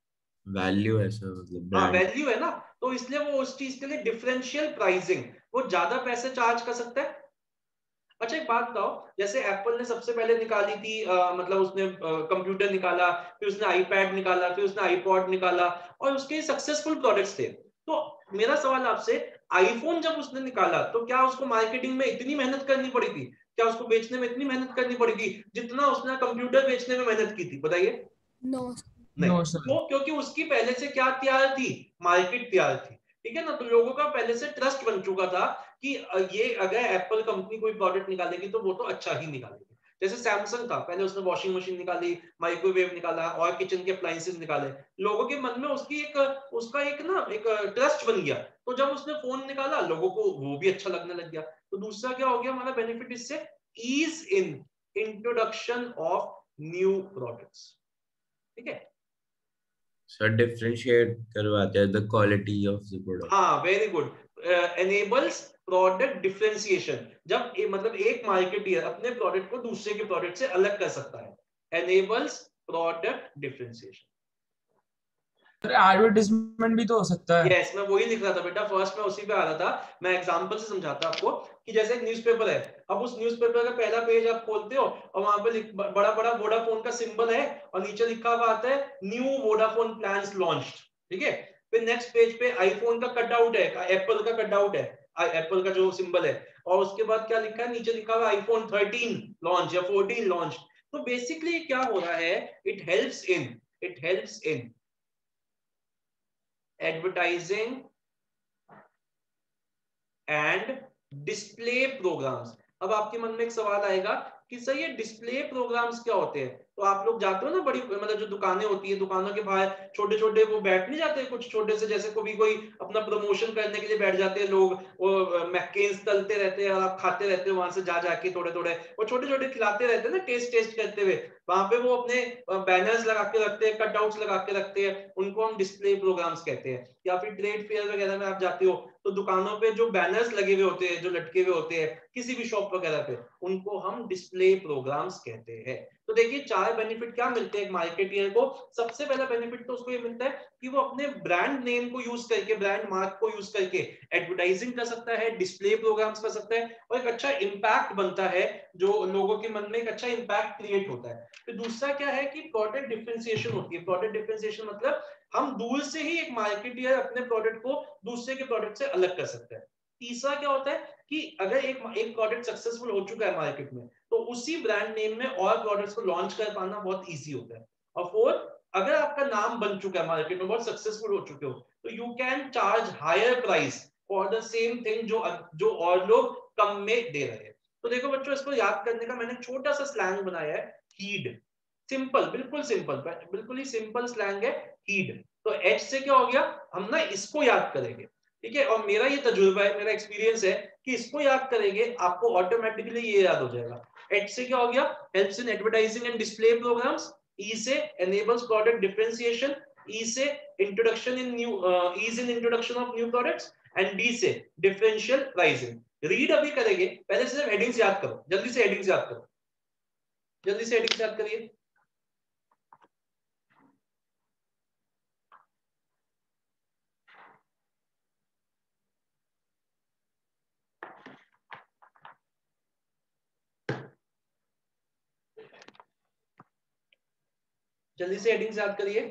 वैल्यू है सर, मतलब
हाँ,
ब्रांड।
वैल्यू है ना, तो इसलिए वो उस चीज के लिए डिफरेंशियल प्राइसिंग, वो ज्यादा पैसे चार्ज कर सकता है। अच्छा एक बात बताओ, जैसे एप्पल ने सबसे पहले निकाली थी मतलब उसने कंप्यूटर निकाला, फिर उसने आईपैड निकाला, फिर उसने आईपॉड निकाला, और उसके सक्सेसफुल प्रोडक्ट्स थे। तो मेरा सवाल आपसे, आईफोन जब उसने निकाला तो क्या उसको मार्केटिंग में इतनी मेहनत करनी पड़ी थी, क्या उसको बेचने में इतनी मेहनत करनी पड़ी थी जितना उसने कंप्यूटर बेचने में मेहनत की थी? बताइए।
नो
नहीं,
नो सर।
वो क्योंकि उसकी पहले से क्या तैयार थी, मार्केट तैयार थी, ठीक है ना। तो लोगों का पहले से ट्रस्ट बन चुका था कि ये अगर एप्पल कंपनी कोई प्रोडक्ट निकालेगी तो वो तो अच्छा ही निकालेगी। जैसे सैमसंग था, पहले उसने वॉशिंग मशीन निकाली, माइक्रोवेव निकाला और किचन के अप्लायंसेस निकाले, लोगों के मन में उसकी एक उसका एक ना एक ट्रस्ट बन गया। तो जब उसने फोन निकाला लोगों को वो भी अच्छा लगने लग गया। तो दूसरा क्या हो गया हमारा बेनिफिट इससे, ease in introduction of new products, ठीक है।
सर डिफरेंशिएट करवाते हैं the quality of the product.
हाँ very good, enables product differentiation. जब मतलब एक मार्केटियर अपने प्रोडक्ट को दूसरे के प्रोडक्ट से अलग कर सकता है, enables product differentiation.
Sir advertisement भी तो हो सकता है।
यस, मैं वही लिख रहा था बेटा, फर्स्ट में उसी पे आ रहा था। मैं एग्जांपल से समझाता आपको कि जैसे एक न्यूज़पेपर है, अब उस न्यूज़पेपर का पहला पेज आप खोलते हो और वहां पे बड़ा बड़ा वोडाफोन का सिंबल है और नीचे लिखा हुआ आता है न्यू वोडाफोन प्लान्स लॉन्च्ड, ठीक है। फिर नेक्स्ट पेज पे आईफोन का कटआउट है, एप्पल का कटआउट है, एप्पल का जो सिंबल है, और उसके बाद क्या लिखा है, नीचे लिखा हुआ आईफोन 13 लॉन्च या 14 लॉन्च। तो बेसिकली क्या हो रहा है, it helps in advertising and display programs. अब आपके मन में एक सवाल आएगा कि सर ये डिस्प्ले प्रोग्राम्स क्या होते हैं? तो आप लोग जाते हो ना बड़ी मतलब जो दुकानें होती है, दुकानों के बाहर छोटे छोटे वो बैठ नहीं जाते कुछ छोटे से, जैसे कोई अपना प्रमोशन करने के लिए बैठ जाते हैं लोग, वो मैकेन्स तलते रहते हैं और आप खाते रहते हो वहां से जा जाके थोड़े थोड़े, वो छोटे छोटे खिलाते रहते हैं ना टेस्ट टेस्ट करते हुए। वहां पे वो अपने बैनर्स लगा के रखते हैं, कटआउट्स लगा के रखते हैं, उनको हम डिस्प्ले प्रोग्राम्स कहते हैं। या फिर ट्रेड फेयर वगैरह में आप जाते हो तो दुकानों पे जो बैनर्स लगे हुए होते हैं, जो लटके हुए होते हैं किसी भी शॉप वगैरह पे, उनको हम डिस्प्ले प्रोग्राम्स कहते हैं। तो देखिए चार बेनिफिट क्या मिलते हैं एक मार्केटियर को। सबसे पहला बेनिफिट तो उसको ये मिलता है कि वो अपने ब्रांड नेम को यूज करके, ब्रांड मार्क को यूज करके एडवर्टाइजिंग कर सकता है, डिस्प्ले प्रोग्राम्स कर सकता है, और एक अच्छा इंपैक्ट बनता है, जो लोगों के मन में एक अच्छा इंपैक्ट क्रिएट होता है। फिर दूसरा क्या है कि प्रोडक्ट डिफरेंशिएशन होती है। प्रोडक्ट डिफरेंशिएशन मतलब हम दूर से ही एक मार्केटियर अपने प्रोडक्ट को दूसरे के प्रोडक्ट से अलग कर सकता है। तीसरा क्या होता है कि अगर एक प्रोडक्ट सक्सेसफुल हो चुका है मार्केट में तो उसी ब्रांड नेम में और प्रोडक्ट्स को लॉन्च कर पाना बहुत इजी होता है। और फोर्थ, अगर आपका नाम बन चुका है मार्केट में, बहुत सक्सेसफुल हो चुके हो, तो you can charge higher price for the same thing जो और लोग कम में दे रहे हैं। तो देखो बच्चों, इसको याद करने का मैंने छोटा सा स्लैंग बनाया है, हीड। सिंपल, बिल्कुल ही सिंपल स्लैंग है, हीड। तो एच से क्या हो गया, हम ना इसको याद करेंगे, ठीक है। और मेरा ये तजुर्बा है, मेरा एक्सपीरियंस है कि इसको याद करेंगे आपको ऑटोमेटिकली ये याद हो जाएगा। एच से क्या हो गया, helps in advertising and display programs. E से एनेबल्स प्रोडक्ट डिफरेंशिएशन। ई से introduction in new, ease in introduction of new products. And D से डिफरेंशियल प्राइसिंग। रीड अभी करेंगे, पहले सिर्फ हेडिंग्स याद करो, जल्दी से हेडिंग्स याद करो, जल्दी से हेडिंग्स याद करिए। जल्दी से हेडिंग्स याद करिए।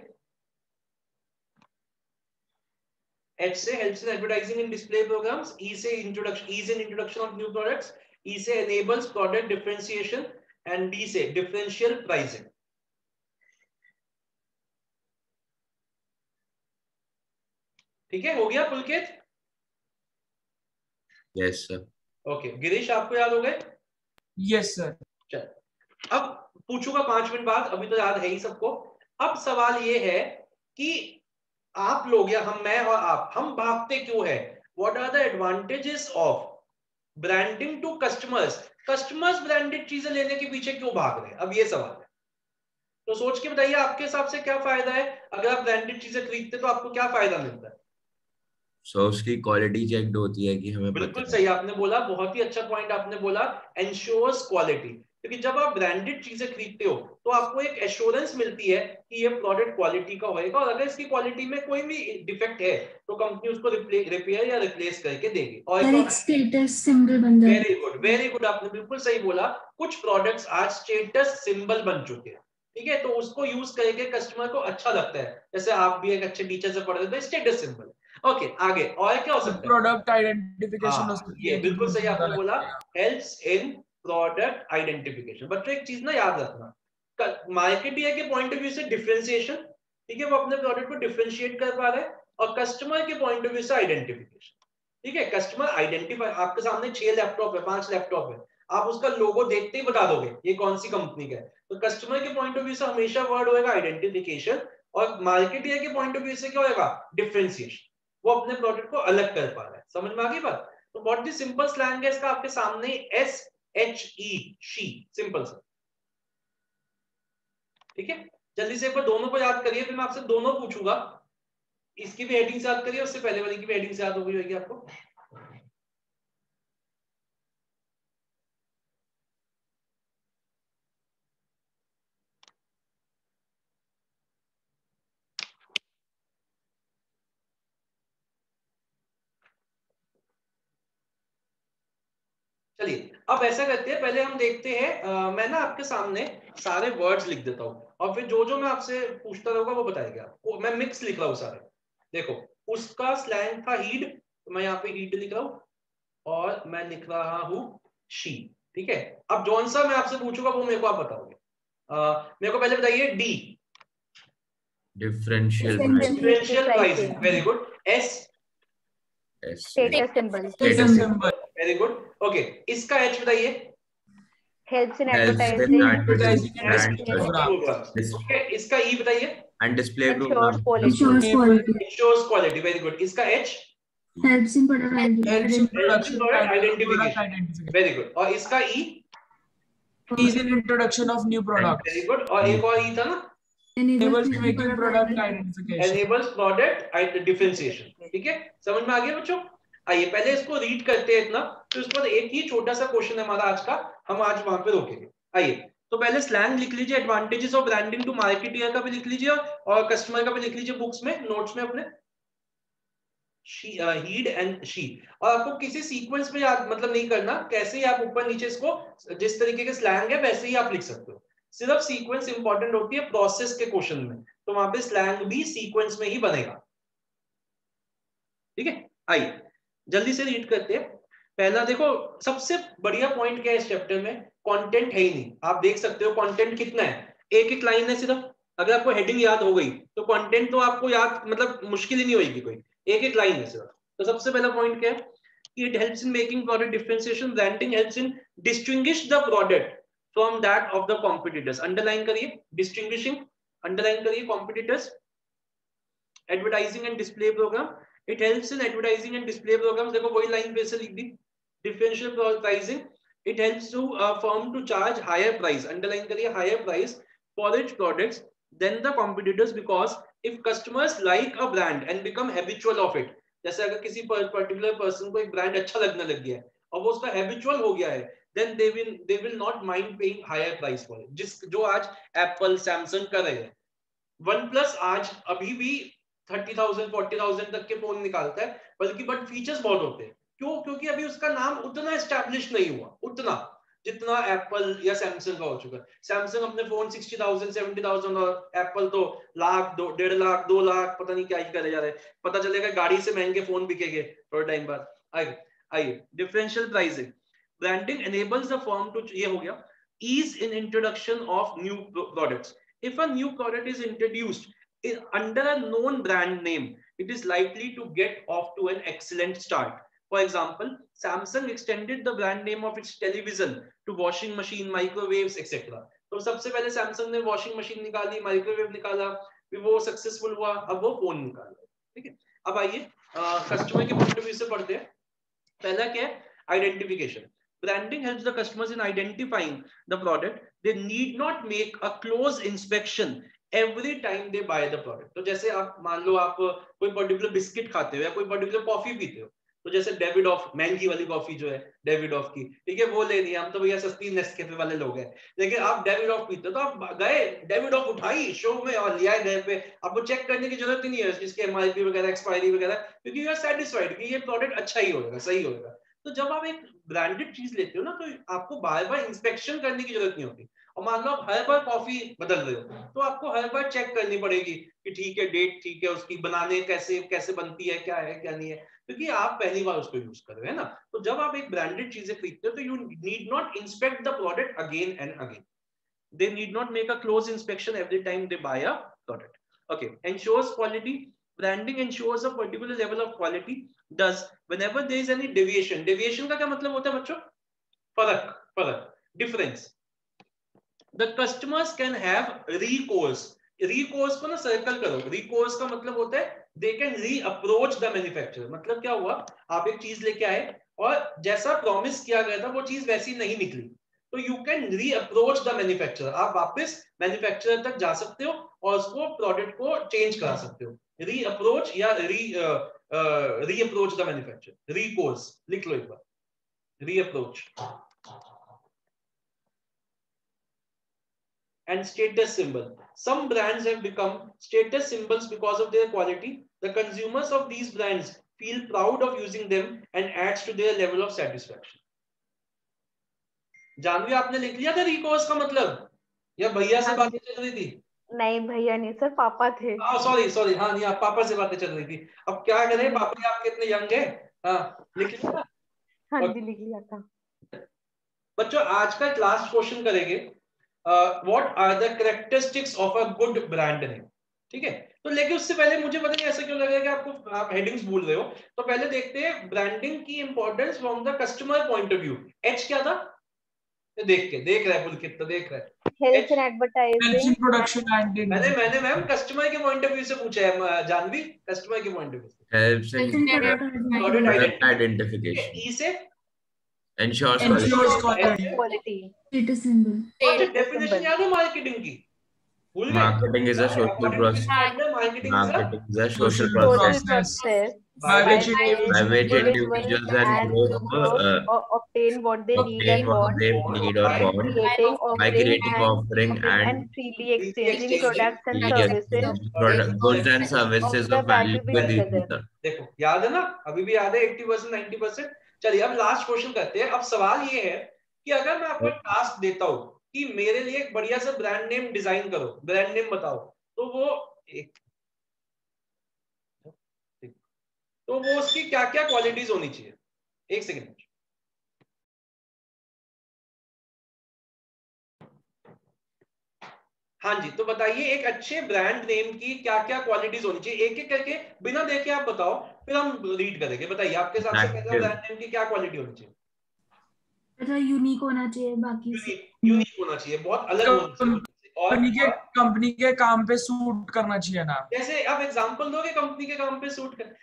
H से helps in advertising and display programs. E से introduction, ease in introduction of new products. E से enables product differentiation and D से differential pricing. ठीक है, हो गया Pulkit?
Yes sir.
Okay, Girish आपको याद हो गए?
Yes sir.
चल, अब पूछूंगा 5 मिनट बाद, अभी तो याद है ही सबको। अब सवाल ये है कि आप लोग या हम, मैं और आप, हम भागते क्यों है? What are the advantages of branding to customers? Customers branded चीजें लेने के पीछे क्यों भाग रहे हैं? अब ये सवाल है, तो सोच के बताइए आपके हिसाब से क्या फायदा है अगर आप ब्रांडेड चीजें खरीदते, तो आपको क्या फायदा मिलता है?
सो उसकी क्वालिटी चेक्ड होती है कि हमें
बिल्कुल
पता है।
सही आपने बोला, बहुत ही अच्छा पॉइंट आपने बोला, एंश्योर्स क्वालिटी। क्योंकि जब आप ब्रांडेड चीजें खरीदते हो तो आपको एक एश्योरेंस मिलती है कि ये प्रोडक्ट क्वालिटी का होएगा, और अगर इसकी क्वालिटी में कोई भी डिफेक्ट है तो कंपनी उसको रिपेयर या रिप्लेस करके देगी। और
एक स्टेटस सिंबल बन जाता है।
वेरी गुड, वेरी गुड, आपने बिल्कुल सही बोला। कुछ प्रोडक्ट्स आज स्टेटस सिंबल बन चुके हैं, ठीक है, तो उसको यूज करके कस्टमर को अच्छा लगता है। जैसे आप भी एक अच्छे टीचर से पढ़ रहे थे, स्टेटस सिंबल। ओके, आगे और क्या हो सकता है?
प्रोडक्ट आइडेंटिफिकेशन हो सकती
ये
है,
बिल्कुल सही आपने बोला,
लगेगा।
Helps in product identification. बच्चों एक चीज ना याद रखना, मार्केटियर के पॉइंट ऑफ व्यू से डिफरेंशिएशन, ठीक है, वो अपने प्रोडक्ट को डिफरेंशिएट कर पा रहे हैं, और कस्टमर के पॉइंट ऑफ व्यू से आइडेंटिफिकेशन, ठीक है। कस्टमर आइडेंटिफाई, आपके सामने 6 लैपटॉप है, 5 लैपटॉप है, आप उसका लोगो देखते ही बता दोगे ये कौन सी कंपनी का है। तो कस्टमर के पॉइंट ऑफ व्यू से हमेशा वर्ड होएगा आइडेंटिफिकेशन, और मार्केटियर के पॉइंट ऑफ व्यू से क्या होएगा? डिफरेंशिएशन। वो अपने प्रोडक्ट को अलग कर पा रहा है। समझ में आ गई बात? तो व्हाट द सिंपल स्लैंग है इसका आपके सामने, SHE, शी, सिंपल सा, ठीक है। जल्दी से एक बार दोनों को याद करिए, फिर मैं आपसे दोनों पूछूंगा। इसकी भी हेडिंग से याद करिए, उससे पहले वाली की भी हेडिंग से याद हो गई होगी आपको। चलिए अब ऐसा करते हैं, पहले हम देखते हैं, मैं ना आपके सामने सारे वर्ड्स लिख देता हूँ, और फिर जो जो मैं आपसे पूछता रहूंगा वो बताएगा आपको। मैं मिक्स लिख रहा हूँ सारे। देखो, उसका स्लैंग था हीड, तो मैं यहाँ पे हीड लिख रहा हूँ, और मैं लिख रहा हूँ शी, ठीक है। अब जौन सा मैं आपसे पूछूंगा वो मेरे को आप बताओगे। मेरे को पहले बताइए D,
differential
pricing, very good. S,
status symbol,
very good, okay. इसका एच बताइए,
helps in
helps in
advertising,
advertising and
okay. इसका ई बताइए,
display
ensures
program.
Quality,
ensures quality, very good. इसका H,
helps in product
identification.
Very good. और इसका E,
Ease in introduction of new products.
Very good. और एक और ई था ना,
Enables making product identification.
enables product differentiation, ठीक है। समझ में आ गया बच्चों? आइए पहले इसको रीड करते हैं इतना, तो इसके बाद एक ही छोटा सा क्वेश्चन है हमारा आज का, हम आज वहां पे रोकेंगे। आइए, तो पहले स्लैंग लिख लीजिए, advantages of branding to marketer का भी लिख लीजिए, और कस्टमर का भी लिख लीजिए बुक्स में, नोट्स में अपने, हीड एंड शी। और आपको किसी सीक्वेंस में याद मतलब नहीं करना, कैसे ही आप ऊपर नीचे इसको, जिस तरीके के स्लैंग है वैसे ही आप लिख सकते हो। सिर्फ सीक्वेंस इंपॉर्टेंट होती है प्रोसेस के क्वेश्चन में, तो वहां पे स्लैंग भी सीक्वेंस में ही बनेगा, ठीक है। आइए जल्दी से रीड करते हैं। पहला देखो, सबसे बढ़िया पॉइंट क्या है इस चैप्टर में, कंटेंट है ही नहीं। आप देख सकते हो कंटेंट कितना है, एक एक लाइन है सिर्फ। अगर आपको हेडिंग याद हो गई तो कंटेंट तो आपको याद मतलब मुश्किल ही नहीं होगी कोई, एक एक लाइन है सिर्फ। तो सबसे पहला पॉइंट क्या है, it helps in making product differentiation, branding helps in distinguish the product from that of the competitors. Underline करिए, डिस्टिंग्विशिंग, अंडरलाइन करिए competitors. Advertising and display program, it helps in advertising and display programs. देखो वही line फिर से लिख दी। Differential pricing, it helps to firm to charge higher price, underline करिए higher price for its products than the competitors, because if customers like a brand and become habitual of it, जैसे अगर किसी particular person को एक brand अच्छा लगने लग गया है और वो उसका हैबिचुअल हो गया है, then they will not mind paying higher price for it। जिस जो आज एप्पल सैमसंग कर रहे हैं, वन प्लस आज अभी भी 30,000 40,000 तक के फोन निकालता है, बल्कि बट फीचर्स बहुत होते हैं। क्यों? क्योंकि अभी उसका नाम उतना एस्टैब्लिश नहीं हुआ उतना जितना एप्पल या सैमसंग का हो चुका है। सैमसंग अपने फोन 60,000 70,000 और एप्पल तो लाख, 1.5 लाख, 2 लाख, पता नहीं क्या ही करे जा रहे हैं। पता चलेगा गाड़ी से महंगे फोन बिकेंगे थोड़े टाइम बाद। आइए differential pricing, branding enables the firm to, ये हो गया, ease in introduction of new products. If a new product is introduced under a known brand name, it is likely to get off to an excellent start. For example, Samsung extended the brand name of its television to washing machine, microwaves, etc. तो सबसे पहले Samsung ने washing machine निकाली, microwave निकाला, फिर वो successful हुआ, अब वो फोन निकाला, ठीक है। अब आइए कस्टमर के पॉइंट ऑफ व्यू से पढ़ते हैं। पहला क्या है, identification. Branding helps the customers in identifying the product. They need not make a close inspection every time they buy the product. तो जैसे आप मान लो आप कोई पर्टिकुलर बिस्किट खाते हो या कोई पर्टिकुलर कॉफी पीते हो, तो जैसे डेविडॉफ मैंगी वाली कॉफी जो है डेविडॉफ की, ठीक है, वो लेनी है, हम तो भैया सस्ती नेस्कैफे वाले लोग हैं, लेकिन आप डेविडॉफ पीते हो तो आप गए डेविडॉफ उठाई शो में और लिया घर पे, आपको चेक करने की जरूरत ही नहीं है इसके एमआरपी वगैरह एक्सपायरी वगैरह, क्योंकि यू आर सेटिस्फाइड कि ये प्रोडक्ट अच्छा ही होगा, सही होगा। तो जब आप एक ब्रांडेड चीज लेते हो ना, तो आपको बार बार इंस्पेक्शन करने की जरूरत नहीं होती। और मान लो आप हर बार कॉफी बदल रहे हो तो आपको हर बार चेक करनी पड़ेगी कि ठीक है, डेट ठीक है, उसकी बनाने कैसे कैसे बनती है, क्या है क्या नहीं है, क्योंकि आप पहली बार उसको यूज कर रहे हो, है ना। तो जब आप एक ब्रांडेड चीजें खरीदते हो तो you need not inspect the product again and again, they need not make a close inspection every time they buy a product. Okay, ensures quality. Branding ensures a particular level of quality. Does whenever there is any deviation, deviation का क्या मतलब होता है बच्चों? फर्क, फर्क, difference. The customers can have recourse. recourse को ना सर्कल करो, recourse का मतलब होता है they can reapproach the manufacturer. मतलब क्या हुआ, आप एक चीज लेके आए और जैसा प्रॉमिस किया गया था वो चीज वैसी नहीं निकली, तो यू कैन रीअप्रोच द मैन्युफैक्चरर, आप वापस मैन्युफैक्चरर तक जा सकते हो और उसको प्रोडक्ट को चेंज करा सकते हो। रीअप्रोच या रीअप्रोच द मैन्युफैक्चरर, रिकोर्स लिख लो एक बार, रीअप्रोच। And status symbol. Some brands have become status symbols because of their quality. The consumers of these brands feel proud of using them and adds to their level of satisfaction. Janvi आपने लिख लिया था recourse का मतलब, या भैया से बातें चल रही थी?
नहीं भैया नहीं सर, पापा थे।
सॉरी सॉरी, हाँ नहीं, आप पापा से बातें चल रही थी। अब क्या करें, पापा ही आपके इतने यंग है। हाँ लिख लिया?
हाँ जी लिख लिया था।
बच्चों आज का लास्ट क्वेश्चन करेंगे, what are the characteristics of a good brand name, ठीक है। तो लेकिन उससे पहले मुझे पता नहीं ऐसा क्यों लग रहा है कि आपको आप हेडिंग्स भूल रहे हो, तो पहले देखते हैं ब्रांडिंग की importance from the customer point of view. H क्या था, देख रहा है पुलकित, तो देख रहा है
health and advertising,
production and
मैंने मैम कस्टमर के पॉइंट ऑफ व्यू से पूछा है जानवी, कस्टमर के पॉइंट ऑफ व्यू से।
helps in product identification,
ई से
ensures
quality.
Status symbol.
अच्छा डेफिनेशन याद है मार्केटिंग की, भूल गए?
marketing is a social process.
Marketing
Marketing is a social
Social
process
process
by
by which
by which
individuals
individuals and groups
obtain what they need
obtain
and
what
want
they need or want by creating, offering,
and
and
freely exchanging products and
yes,
services
goods and services of value with each other.
देखो याद है ना, अभी भी याद है 80% 90%। चलिए अब लास्ट क्वेश्चन करते हैं। अब सवाल ये है कि अगर मैं आपको टास्क देता हूं कि मेरे लिए एक बढ़िया सा ब्रांड नेम डिजाइन करो, ब्रांड नेम बताओ, तो वो उसकी क्या क्या क्वालिटीज होनी चाहिए? एक सेकेंड। हाँ जी, तो बताइए एक अच्छे ब्रांड नेम की क्या क्या क्वालिटीज होनी चाहिए, एक एक करके बिना देखे आप बताओ, फिर हम रीड करेंगे। बताइए आपके हिसाब से कैसा ब्रांड नेम की क्या क्वालिटी होनी चाहिए?
अच्छा यूनिक होना चाहिए, बाकी से
यूनिक होना चाहिए, बहुत अलग होना चाहिए, और
कंपनी के काम पे सूट करना चाहिए ना।
जैसे आप एग्जांपल दोगे कंपनी के काम पे सूट कर,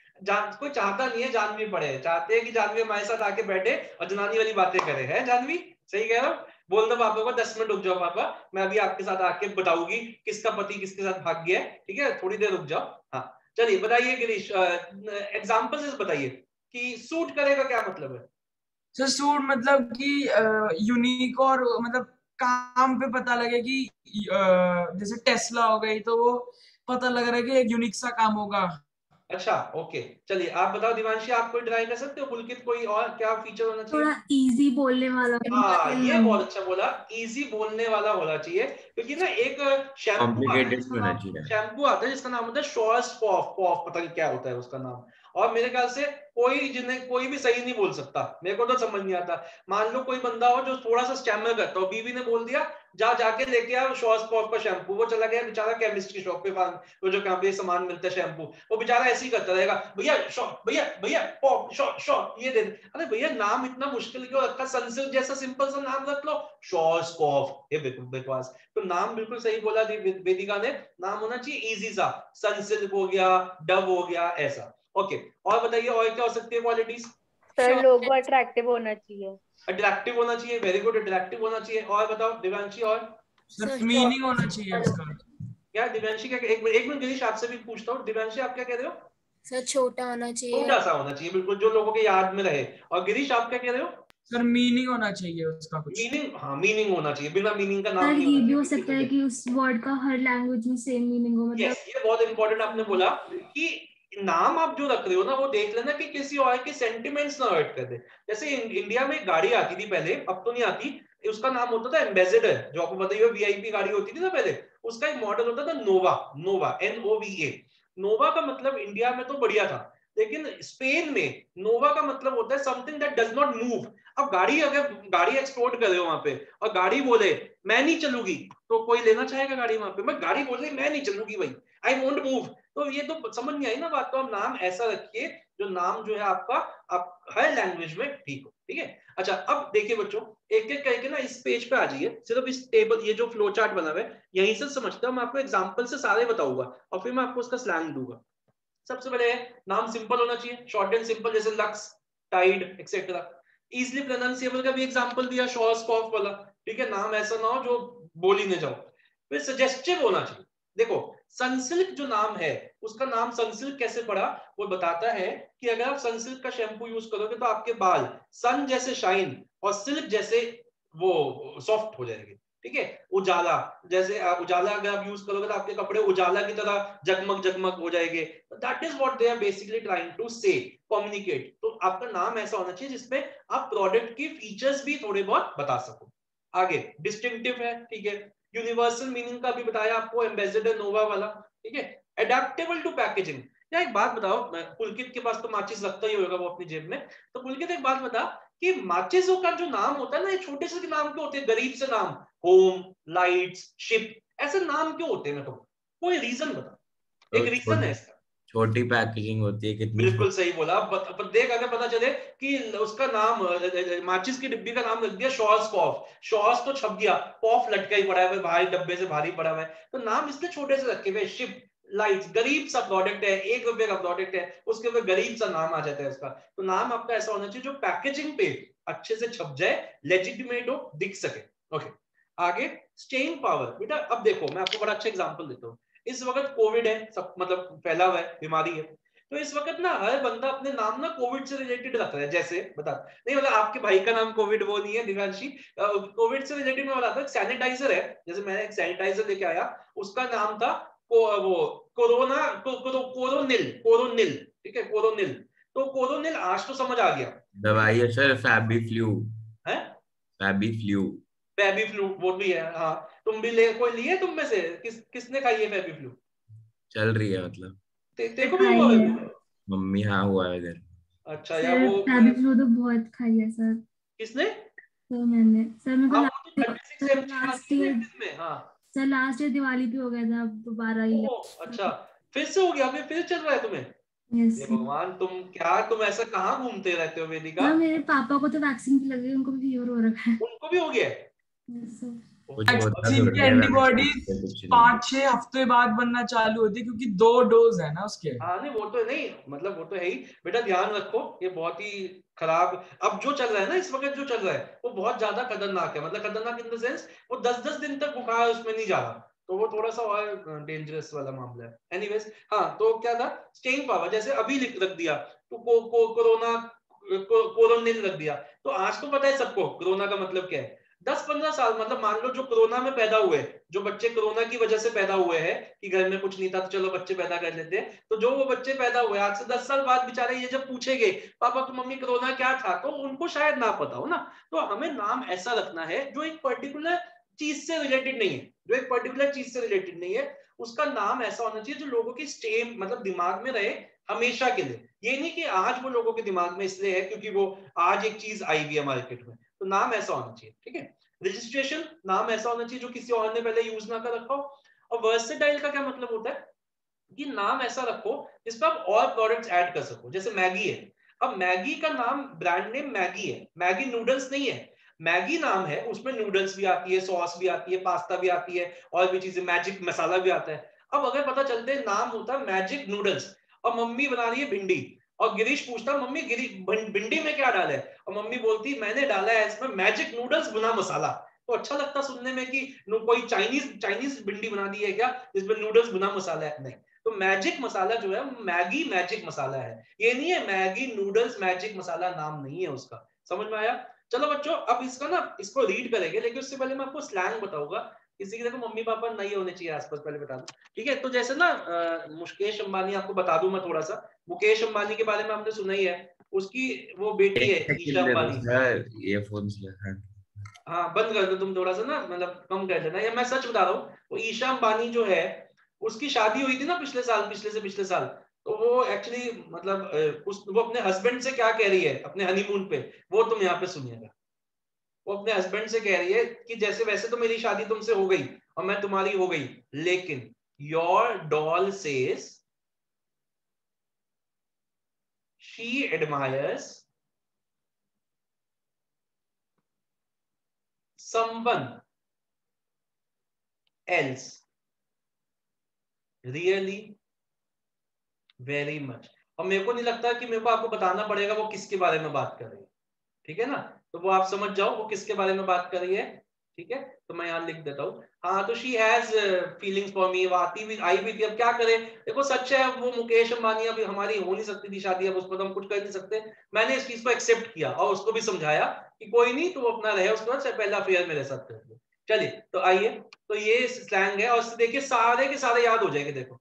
कोई चाहता नहीं है जानवी पढ़े, चाहते हैं कि जानवी हमारे साथ आके बैठे और जनानी वाली बातें करे, है जानवी? सही कह रहा हूँ? बोल दो पापा को 10 मिनट रुक जाओ पापा, मैं अभी आपके साथ आके बताऊंगी किसका पति किसके साथ भाग गया है, ठीक है, थोड़ी देर रुक जाओ। हाँ चलिए बताइए गिरीश, एग्जाम्पल से बताइए कि सूट करेगा क्या मतलब है?
सर सूट मतलब कि यूनिक और मतलब काम पे पता लगे कि जैसे टेस्ला हो गई तो वो पता लग रहा है कि एक यूनिक सा काम होगा।
अच्छा ओके, चलिए आप बताओ दिवांशी, आप कोई ट्राई कर सकते हो? पुलकित कोई और क्या फीचर होना चाहिए?
थोड़ा इजी बोलने वाला।
हाँ ये बहुत अच्छा बोला, इजी बोलने वाला होना चाहिए, क्योंकि ना एक शैम्पू आता है जिसका नाम होता है शॉर्स पॉफ, पता नहीं क्या होता है उसका नाम, और मेरे ख्याल से कोई भी सही नहीं बोल सकता, मेरे को तो समझ नहीं आता। मान लो कोई बंदा हो जो थोड़ा सा स्कैमर करता हो, बीवी ने बोल दिया जाके लेके आ शॉर्स पॉफ का शैम्पू, वो चला गया बेचारा केमिस्ट की शॉप पे, वो जो कहाँ पे सामान मिलता है शैम्पू, वो बेचारा ऐसे ही करता रहेगा, भैया भैया पॉप शॉर्ट ये दे। अरे भैया नाम इतना मुश्किल क्यों रखा, सनसिल्क जैसा सिंपल सा नाम रख लो, शॉर्स पॉफ, ये बिल्कुल बकवास। तो नाम बिल्कुल सही बोला वेदिका ने, नाम होना चाहिए इजी सा, सनसिल्क हो गया, डव हो गया, ऐसा। ओके और बताइए और क्या हो सकती है क्वालिटीज?
सर लोगो अट्रैक्टिव होना चाहिए।
अट्रैक्टिव होना चाहिए, वेरी गुड, अट्रैक्टिव होना चाहिए। और बताओ दिव्यांशी, और
सिर्फ मीनिंग होना चाहिए इसका।
क्या दिव्यांशी क्या, एक मिनट गिरीश आपसे भी पूछता हूँ, दिव्यांशी आप क्या कह रहे हो?
सर छोटा होना चाहिए।
छोटा सा होना चाहिए, बिल्कुल, जो लोगों के याद में रहे। और गिरीश आप क्या कह रहे हो?
सर मीनिंग होना चाहिए उसका कुछ।
मीनिंग, हाँ मीनिंग होना चाहिए, बिना मीनिंग का नाम
सर
नहीं
ये
होना
भी हो
चाहिए।
सकता है कि उस वर्ड का हर लैंग्वेज में सेम मीनिंग हो, मतलब
ये बहुत इंपॉर्टेंट आपने बोला कि नाम आप जो रख रहे हो ना, वो देख लेना कि किसी और के सेंटिमेंट्स ना हर्ट कर दे। जैसे इंडिया में एक गाड़ी आती थी पहले, अब तो नहीं आती, उसका नाम होता था एम्बेसडर, जो आपको पता ही है वीआईपी गाड़ी होती थी ना पहले, उसका एक मॉडल होता था नोवा, नोवा NOVA। नोवा का मतलब इंडिया में तो बढ़िया था, लेकिन स्पेन में नोवा का मतलब होता है something that does not move. अब गाड़ी, अगर गाड़ी एक्सपोर्ट कर रहे हो वहां पे और गाड़ी बोले मैं नहीं चलूंगी, तो कोई लेना चाहेगा गाड़ी वहां पे? मैं गाड़ी बोल रही मैं नहीं चलूंगी भाई, आई वोंट मूव, तो ये तो समझ नहीं आई ना बात। तो आप नाम ऐसा रखिए जो नाम जो है आपका, आप हर लैंग्वेज में ठीक हो, ठीक है। अच्छा अब देखिए बच्चों, एक एक करके ना इस पेज पे आ जाइए, सिर्फ इस टेबल, ये जो फ्लो चार्ट बना हुआ है यहीं से समझता हूँ, मैं आपको एग्जांपल से सारे बताऊंगा और फिर मैं आपको उसका स्लैंग दूंगा। सबसे पहले नाम सिंपल होना चाहिए, शॉर्ट एंड सिंपल, जैसे लक्स, टाइड एक्सेट्रा। इजिली प्रोनाउंसिएबल का भी एग्जांपल दिया, शॉर्स कॉफ वाला, ठीक है। नाम ऐसा ना हो जो बोल ही नहीं जाओ। फिर सजेस्टिव होना चाहिए। देखो सनसिल्क जो नाम है, उसका नाम सनसिल्क कैसे पड़ा, वो बताता है कि अगर आप सनसिल्क का शैम्पू यूज करोगे तो आपके बाल सन जैसे शाइन और सिल्क जैसे वो सॉफ्ट हो जाएंगे, ठीक है। उजाला, जैसे आप उजाला अगर आप यूज करोगे तो आपके कपड़े उजाला की तरह जगमग जगमग हो जाएंगे। That is what they are basically trying to say communicate. तो आपका नाम ऐसा होना चाहिए जिसमें आप प्रोडक्ट की फीचर्स भी थोड़े बहुत बता सको। आगे डिस्टिंक्टिव है, ठीक है। यूनिवर्सल मीनिंग का भी बताया आपको, एम्बेसडर नोवा वाला, ठीक है। Adaptable to packaging. या एक बात बताओ, पुलकित के पास तो माचिस लगता ही होगा वो अपनी जेब में, तो पुलकित एक बात बता कि माचिसों का जो नाम होता है ना, ये छोटे से नाम क्यों होते हैं, गरीब से नाम, होम, लाइट्स, शिप, ऐसे नाम क्यों होते हैं? मेरे को कोई रीजन बता, एक रीजन है इसका।
छोटी पैकेजिंग होती है कितनी।
बिल्कुल सही बोला। देख अगर पता चले कि उसका नाम, माचिस की डिब्बी का नाम लग दिया शॉर्स कॉफ, शॉर्स तो छप गया, कॉफ लटका ही पड़ा है भाई, डब्बे से भारी पड़ा हुआ है, तो नाम इसलिए छोटे से रखे हुए। शिप, लाइट्स, गरीब सा प्रोडक्ट है, ₹1 का प्रोडक्ट है, उसके ऊपर गरीब सा नाम आ जाता है उसका। तो नाम आपका ऐसा होना चाहिए जो पैकेजिंग पे अच्छे से छप जाए, लेजिटिमेट हो, दिख सके। ओके आगे, स्टेइंग पावर। बेटा अब देखो मैं आपको बड़ा अच्छा एग्जांपल देता हूँ। इस वक्त कोविड है, सब मतलब फैला हुआ है, बीमारी है, तो इस वक्त ना हर बंदा अपने नाम ना कोविड से रिलेटेड रख रहा है। जैसे बता नहीं, मतलब आपके भाई का नाम कोविड वो नहीं है दिव्यांशी, कोविड से रिलेटेड मैं बताता हूँ। सैनिटाइजर है, जैसे मैंने एक सैनिटाइजर लेके आया, उसका नाम था वो कोरोना, कोरोनिल, कोरोनिल, ठीक है, कोरोनिल। तो कोरोनिल आज तो समझ आ गया,
दवाई है सर, फैबी फ्लू।
है
फैबी फ्लू।
फैबी फ्लू वो भी है, हाँ। तुम भी ले, कोई लिए तुम में से, किसने खाई है फैबी फ्लू?
चल रही है मतलब।
देखो भी हुआ
खाई है
है?
मम्मी हाँ हुआ है इधर।
अच्छा, या
सर,
वो
फैबी फ्लू तो बहुत खाई है सर।
किसने?
तो मैंने सर, मेरे को
हाँ वो तो
सर
36 mg
लास्ट
आती है
ईयर,
ना इसमें, हाँ।
सर लास्ट ईयर दिवाली पे हो गया था, अब दोबारा ही
ओह अच्छा, फिर से हो गया, फिर चल रहा है तुम्हें?
यस
ये
सर।
भगवान, तुम क्या, तुम ऐसा कहाँ घूमते रहते हो वेदिका?
मेरे पापा को तो वैक्सीन की लग रही है, उनको भी फीवर हो रखा है।
उनको भी हो गया है?
Yes sir.
कुछ होता
वैक्सीन
थोड़ी
की
है,
एंटीबॉडीज
कुछ नहीं।
5-6 हफ्ते बाद बनना चालू होती है, क्योंकि 2 डोज है ना उसके।
हाँ नहीं वो तो नहीं, मतलब वो तो है ही। बेटा ध्यान रखो, ये बहुत ही खराब, अब जो चल रहा है ना इस वक्त, जो चल रहा है वो बहुत ज्यादा खतरनाक है। मतलब खतरनाक इन द सेंस, वो 10-10 दिन तक बुखार उसमें नहीं जा रहा, तो वो थोड़ा सा और डेंजरस वाला मामला है। एनीवेज, हाँ तो क्या था, स्टेइंग पावर, जैसे अभी रख दिया तो कोरोना, कोरोनिल रख दिया, तो आज तो पता है सबको कोरोना का मतलब क्या है। 10-15 साल, मतलब मान लो जो कोरोना में पैदा हुए, जो बच्चे कोरोना की वजह से पैदा हुए हैं कि घर में कुछ नहीं था तो चलो बच्चे पैदा कर लेते हैं, तो जो वो बच्चे पैदा हुए आज से 10 साल बाद बेचारे ये जब पूछेंगे पापा तो मम्मी कोरोना क्या था, तो उनको शायद ना पता हो ना। तो हमें नाम ऐसा रखना है जो एक पर्टिकुलर चीज से रिलेटेड नहीं है, जो एक पर्टिकुलर चीज से रिलेटेड नहीं है, उसका नाम ऐसा होना चाहिए जो लोगों की स्टेम, मतलब दिमाग में रहे हमेशा के लिए। ये नहीं कि आज वो लोगों के दिमाग में इसलिए है क्योंकि वो आज एक चीज आई हुई है मार्केट में। तो नाम ऐसा होना चाहिए, ठीक है। रजिस्ट्रेशन, नाम ऐसा होना चाहिए जो किसी और ने पहले यूज ना कर रखा हो। और वर्सेटाइल का क्या मतलब होता है कि नाम ऐसा रखो जिस पर आप और प्रोडक्ट्स ऐड कर सको। जैसे मैगी है, अब मैगी का नाम, ब्रांड नेम मैगी है, मैगी नूडल्स नहीं है। मैगी नाम है, उसमें नूडल्स भी आती है, सॉस भी आती है, पास्ता भी आती है, और भी चीजें, मैजिक मसाला भी आता है। अब अगर पता चलते हैं नाम होता है मैजिक नूडल्स, और मम्मी बना रही है भिंडी, और गिरीश पूछता मम्मी भिंडी में क्या डाला है, और मम्मी बोलती मैंने डाला है इसमें मैजिक नूडल्स भुना मसाला, तो अच्छा लगता सुनने में कि कोई चाइनीज भिंडी बना दी है क्या जिसमें नूडल्स बिना मसाला है, नहीं। तो मैजिक मसाला जो है मैगी मैजिक मसाला है, ये नहीं है मैगी नूडल्स मैजिक मसाला, नाम नहीं है उसका। समझ में आया? चलो बच्चों, अब इसका ना इसको रीड करेंगे, लेकिन उससे पहले मैं आपको स्लैंग बताऊंगा। किसी के देखो मम्मी पापा नहीं होने चाहिए आसपास, पहले बता दो, ठीक है? तो जैसे ना मुकेश अंबानी, आपको बता दूं मैं थोड़ा सा, मुकेश अंबानी के बारे में आपने सुना ही है, उसकी वो बेटी है ईशा अंबानी।
ये फोन से
हाँ बंद कर दो तुम थोड़ा सा ना, मतलब कम कर देना, या मैं सच बता रहा हूँ। वो ईशा अंबानी जो है उसकी शादी हुई थी ना पिछले साल, पिछले साल। तो वो एक्चुअली मतलब वो अपने हस्बैंड से क्या कह रही है अपने हनीमून पे, वो तुम यहाँ पे सुनिएगा। वो अपने हस्बैंड से कह रही है कि जैसे वैसे तो मेरी शादी तुमसे हो गई और मैं तुम्हारी हो गई, लेकिन your doll says she admires someone else really very much। और मेरे को नहीं लगता कि मेरे को आपको बताना पड़ेगा वो किसके बारे में बात कर रही है, ठीक है ना? तो वो आप समझ जाओ वो किसके बारे में बात कर रही है, ठीक है? तो मैं यहाँ लिख देता हूँ। हाँ, तो she has feelings for me, वो आती भी आई भी थी। अब क्या करें, देखो सच है, वो मुकेश अंबानी अभी हमारी हो नहीं सकती थी शादी, अब उस पर हम कुछ कर नहीं सकते। मैंने इस चीज को एक्सेप्ट किया और उसको भी समझाया कि कोई नहीं, तो वो अपना रहे, उसके बाद पहला अफेयर मेरे साथ कर लो। चलिए तो आइए, तो ये स्लैंग है, और देखिए सारे के सारे याद हो जाएंगे। देखो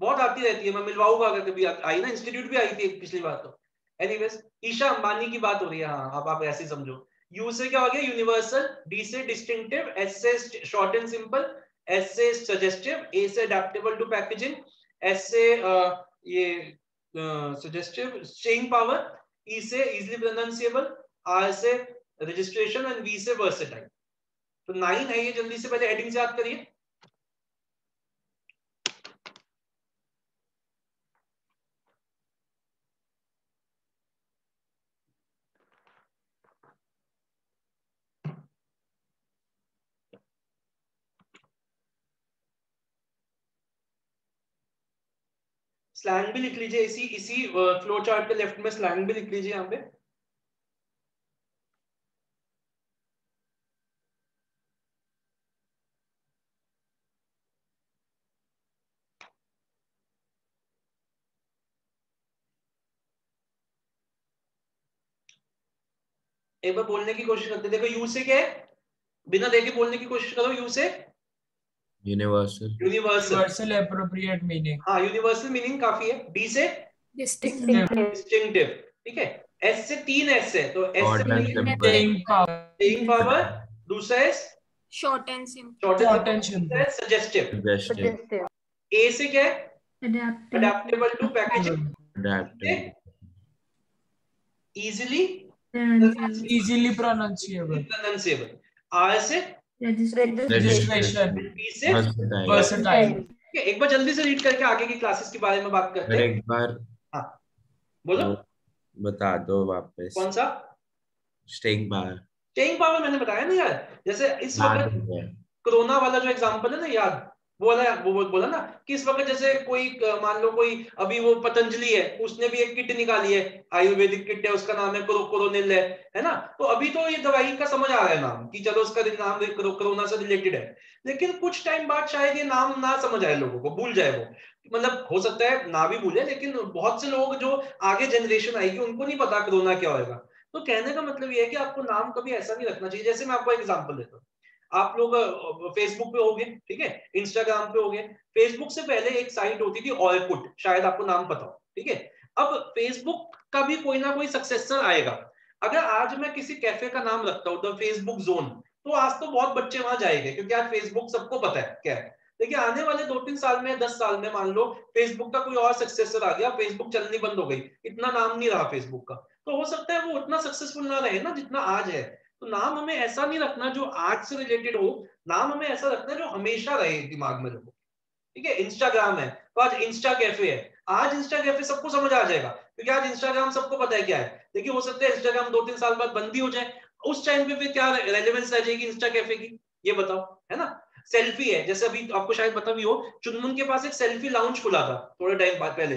बहुत आती रहती है, मैं मिलवाऊंगा अगर कभी आई ना, इंस्टीट्यूट भी आई थी पिछली बार। तो एनीवेज, ईशा अंबानी की बात हो रही है। हाँ, अब आप ऐसे समझो। यू से क्या हो गया? यूनिवर्सल, डी से डिस्टिंक्टिव, एस से शॉर्ट एंड सिंपल, एस से सजेस्टिव, ए से अडेप्टेबल टू पैकेजिंग, एस से ये सजेस्टिव स्टेइंग पावर, ई से इजीली प्रोनाउंसिएबल, आर से रजिस्ट्रेशन एंड वी से वर्सेटाइल। तो 9 है ये, जल्दी से पहले हेडिंग से याद करिए। स्लैंग भी लिख लीजिए, इसी फ्लो चार्ट के लेफ्ट में स्लैंग भी लिख लीजिए यहाँ पे। एक बार बोलने की कोशिश करते, देखो यू से क्या है, बिना देखे बोलने की कोशिश करो। यू से
यूनिवर्सल एप्रोप्रिएट मीनिंग।
हाँ, यूनिवर्सल मीनिंग काफी है। डी से डिस्टिंक्टिव, ठीक है। एस से 3 एस है, तो एस से
स्टेइंग
पावर, दूसरा S
short and simple,
short and simple,
suggestive. A से क्या है? Adaptable to packaging, easily pronounceable. R से
रजिस्ट्रेशन,
बी से
वर्सेटाइल।
एक बार जल्दी से रीड करके आगे की क्लासेस के बारे में बात करते हैं।
एक बार
हाँ बोलो,
बता दो वापस।
कौन सा?
स्टेइंग पावर
मैंने बताया ना यार, जैसे इस वक्त कोरोना वाला जो एग्जांपल है ना, याद वो बोला ना कि इस वक्त जैसे कोई मान लो कोई अभी वो पतंजलि है, उसने भी एक किट निकाली है, आयुर्वेदिक किट है, उसका नाम है कोरोनिल है ना। तो अभी तो ये दवाई का समझ आ रहा है नाम, कि चलो उसका नाम कोरोना से रिलेटेड है, लेकिन कुछ टाइम बाद शायद ये नाम ना समझ आए, लोगों को भूल जाए वो। मतलब हो सकता है ना भी भूले, लेकिन बहुत से लोग जो आगे जनरेशन आएगी उनको नहीं पता कोरोना क्या होगा। तो कहने का मतलब ये है कि आपको नाम कभी ऐसा नहीं रखना चाहिए। जैसे मैं आपको एग्जांपल देता हूँ, आप लोग फेसबुक पे होगे, ठीक है, इंस्टाग्राम पे होगे। फेसबुक से पहले एक साइट होती थी ऑर्कुट, शायद आपको नाम पता हो, ठीक है। अब फेसबुक का भी कोई ना कोई सक्सेसर आएगा। अगर आज मैं किसी कैफे का नाम रखता हूँ, तो फेसबुक जोन, तो आज तो बहुत बच्चे वहां जाएंगे, क्योंकि आज फेसबुक सबको पता है क्या है। देखिए आने वाले 2-3 साल में, 10 साल में, मान लो फेसबुक का कोई और सक्सेसर आ गया, फेसबुक चलनी बंद हो गई, इतना नाम नहीं रहा फेसबुक का, तो हो सकता है वो उतना सक्सेसफुल ना रहे ना जितना आज है। तो नाम हमें ऐसा नहीं रखना जो आज से रिलेटेड हो, नाम हमें ऐसा रखना है जो हमेशा रहे दिमाग में रहो, ठीक है। इंस्टाग्राम है तो आज इंस्टा कैफे है, आज इंस्टा कैफे सबको समझ आ जाएगा, क्योंकि आज इंस्टाग्राम सबको पता है क्या है। देखिए हो सकता है इंस्टाग्राम 2-3 साल बाद बंद भी हो जाए, उस टाइम पे फिर क्या रेलेवेंस रह जाएगी इंस्टा कैफे की, ये बताओ, है ना। सेल्फी है, जैसे अभी आपको शायद पता भी हो, चुनमुन के पास एक सेल्फी लाउंज खुला था थोड़े टाइम बाद पहले।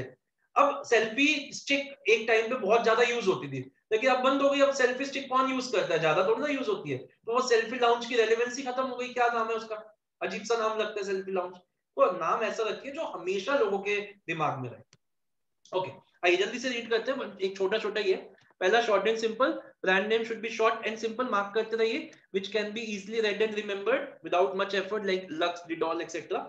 अब सेल्फी स्टिक एक टाइम पे बहुत ज्यादा यूज होती थी, लेकिन अब बंद हो गई। अब सेल्फी स्टिक कौन यूज करता है, ज्यादा थोड़ी ना यूज होती है, तो वो सेल्फी लाउंज की रेलेवेंसी खत्म हो गई। क्या नाम है उसका, अजीब सा नाम लगता है सेल्फी लाउंज। तो नाम ऐसा रखिए जो हमेशा लोगों के दिमाग में रहे। ओके, आइए जल्दी से रीड करते हैं, एक छोटा छोटा ही है। पहला short and simple, brand name should be short and simple, mark करते रहिए, which can be easily red and remembered without much effort, like lux, Dettol etcetera.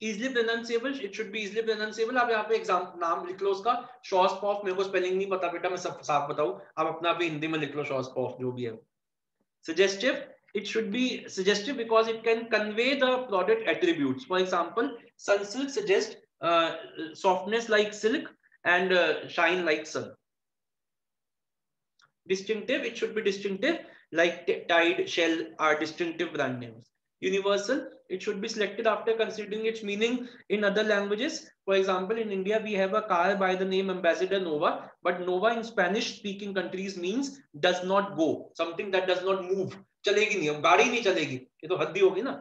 easily pronunciable, it should be easily pronunciable। आप यहाँ पे exam नाम लिख लो उसका, शॉसपॉफ, मेरे को स्पेलिंग नहीं पता बेटा, मैं सब साफ बताऊं, आप अपना भी हिंदी में लिख लो शॉसपॉफ जो भी है। suggestive, it should be suggestive because it can convey the product attributes, for example Sunsilk suggests softness like silk and shine like sun। distinctive, it should be distinctive like Tide, Shell are distinctive brand names। universal, it should be selected after considering its meaning in other languages, for example in India we have a car by the name Ambassador Nova, but Nova in Spanish speaking countries means does not go, something that does not move, चलेगी नहीं, गाड़ी नहीं चलेगी, ये तो हद्दी होगी ना।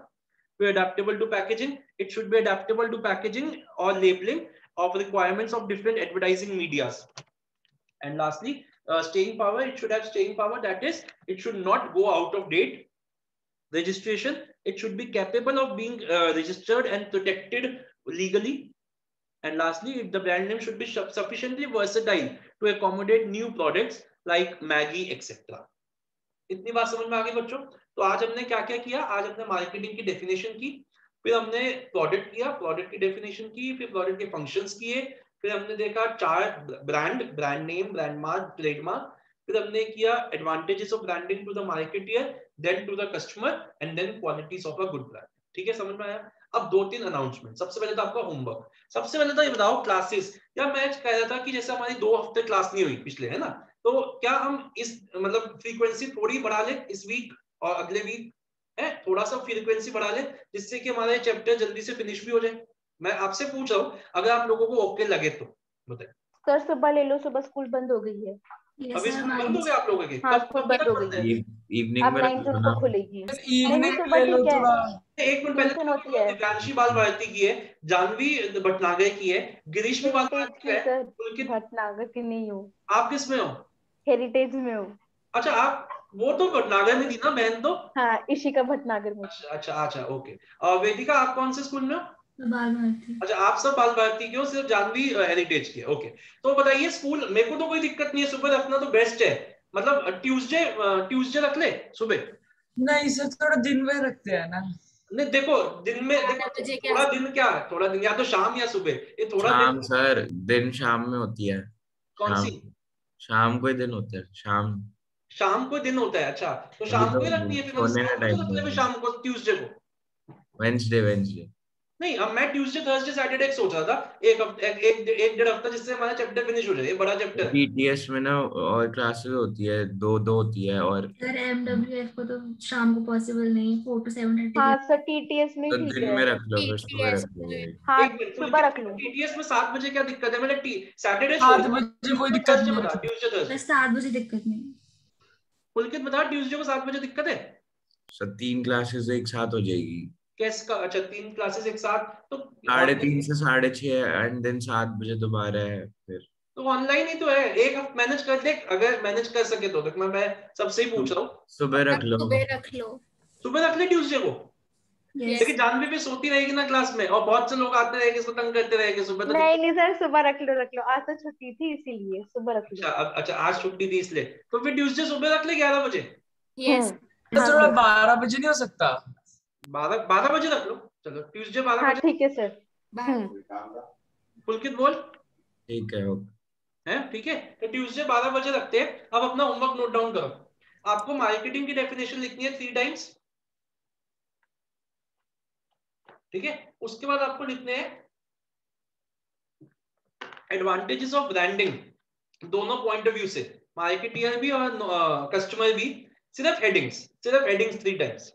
फिर adaptable to packaging, it should be adaptable to packaging or labeling of requirements of different advertising medias। and lastly staying power, it should have staying power, that is it should not go out of date। registration, it should be capable of being registered and protected legally। and lastly the brand name should be sufficiently versatile to accommodate new products like Maggi etc। इतनी बात समझ में आ गई बच्चों। तो आज हमने क्या क्या किया, आज हमने मार्केटिंग की डेफिनेशन की, फिर हमने प्रोडक्ट किया, प्रोडक्ट की डेफिनेशन की, फिर प्रोडक्ट के फंक्शंस किए, फिर हमने देखा 4 brand, brand name, brand mark, trademark, फिर हमने किया advantages of branding to the marketer, then to the customer and then qualities of a good brand. ठीक है, समझ में आया। अब 2-3 अनाउंसमेंट। सबसे पहले तो आपका होमवर्क, सबसे पहले तो ये बताओ क्लासेस, या मैं कह रहा था कि जैसे हमारी 2 हफ्ते क्लास नहीं हुई पिछले, है ना, तो क्या हम इस मतलब फ्रीक्वेंसी थोड़ी बढ़ा ले इस वीक और अगले वीक, है थोड़ा सा फ्रीक्वेंसी बढ़ा ले, जिससे कि हमारे चैप्टर जल्दी से फिनिश भी हो जाए। मैं आपसे पूछ रहा हूँ, अगर आप लोगों को ओके लगे तो बताइए।
सर सुबह ले लो, सुबह स्कूल बंद हो गई है।
अभी स्कूल बंद हो गया आप लोगों के?
हाँ,
कब
स्कूल
कब
बंद
तक
हो
बंद
गई
है?
है,
इवनिंग
अब
में
9 जून को खुलेगी। नहीं
इवनिंग
सुबह
ले लो
ठीक है,
थोड़ा।
एक मिनट पहले
ट्यूशन होती है।
दिव्यांशी बाल भारती की है, जानवी भटनागर की है, गिरीश भी बाल
हेरिटेज
भारती
की
है,
सर,
पुलकित,
भटनागर की नहीं हूँ,
आप किस में हो?
हेरिटेज में हूँ।
अच्छा, आप वो तो भटनागर में थी ना बहन तो।
हाँ, इशिका भटनागर में।
अच्छा अच्छा अच्छा, ओके। और वेदिका आप कौन से स्कूल में हो?
बाल भारती।
अच्छा, आप सब बाल भारती के हो, सिर्फ जानवी हेरिटेज की है, ओके। तो बताइए स्कूल, मेरे को तो कोई दिक्कत नहीं है, सुबह रखना तो बेस्ट है, मतलब ट्यूसडे रख ले सुबह।
नहीं सर, थोड़ा दिन में रखते हैं ना।
नहीं देखो, दिन में देखो, थोड़ा दिन क्या है, थोड़ा दिन या तो शाम या सुबह, ये थोड़ा
शाम
दिन।
सर, दिन शाम में होती है।
कौन
शाम
सी?
शाम को ही दिन होता है, शाम।
शाम को दिन होता है, अच्छा तो
अभी
शाम
तो
को ही रखनी है फिर, मतलब
सोने का
शाम को तो
टाइम
रख ले फिर,
है।
शाम को ट्यूसडे को।
वेंसडे।
नहीं, अब मैं ट्यूसडे थर्सडे सैटरडे सोच रहा था, एक हफ्ते, एक डेढ़ हफ्ता, जिससे हमारा चैप्टर फिनिश हो जाए, ये बड़ा चैप्टर है।
पीटीएस में ना और क्लासेस होती है, दो दो होती है। और
सर एमडब्ल्यूएफ को तो शाम को पॉसिबल नहीं है, 4 to 7:30
हाँ सर, टीटीएस में
तो
ठीक
दिन
है।
में रख लो, फिर सुबह
TTS
रख लो।
हाँ,
एक मिनट,
सुबह रख लो।
टीटीएस में 7 बजे क्या दिक्कत है? मैंने सैटरडे छोड़
7
दिया,
बजे कोई दिक्कत
थर्सडे
नहीं
बता,
है।
Tuesday Thursday.
बस 7 बजे दिक्कत नहीं।
पुलकित बता, ट्यूसडे को 7 बजे दिक्कत है?
सर 3 क्लासेस एक साथ हो जाएगी।
कैसे का? अच्छा, 3 क्लासेस एक साथ, तो
3:30 से 6:30 एंड देन 7 बजे दोबारा है फिर।
तो ऑनलाइन ही तो है, एक हफ्ता मैनेज कर दे, अगर मैनेज कर सके तो। देख मैं सबसे ही पूछ रहा हूँ,
सुबह रख लो।
सुबह रख लो।
सुबह रख ले ट्यूसडे को।
यस
लेकिन जानवी भी सोती रहेगी ना क्लास में, और बहुत से लोग आते रहेंगे, इसको तंग करते रहेंगे सुबह तो।
नहीं सर, सुबह रख लो, रख लो, आज तो छुट्टी थी इसीलिए सुबह रख लो।
अच्छा, अच्छा आज छुट्टी थी इसलिए, तो फिर ट्यूसडे सुबह रख ले 11 बजे।
यस।
तो
हाँ
थोड़ा
सर।
12 बजे नहीं हो सकता?
12 बजे रख लो, चलो ट्यूसडे 12
हाँ
बजे।
ठीक है सर।
पुलकित बोल,
ठीक है, ओके।
है ठीक है, तो ट्यूसडे 12 बजे रखते हैं। अब अपना होमवर्क नोट डाउन करो। आपको मार्केटिंग की डेफिनेशन लिखनी है 3 टाइम्स, ठीक है। उसके बाद आपको लिखने हैं एडवांटेजेस ऑफ ब्रांडिंग, दोनों पॉइंट ऑफ व्यू से, मार्केटियर भी और कस्टमर भी। सिर्फ हेडिंग्स 3 टाइम्स,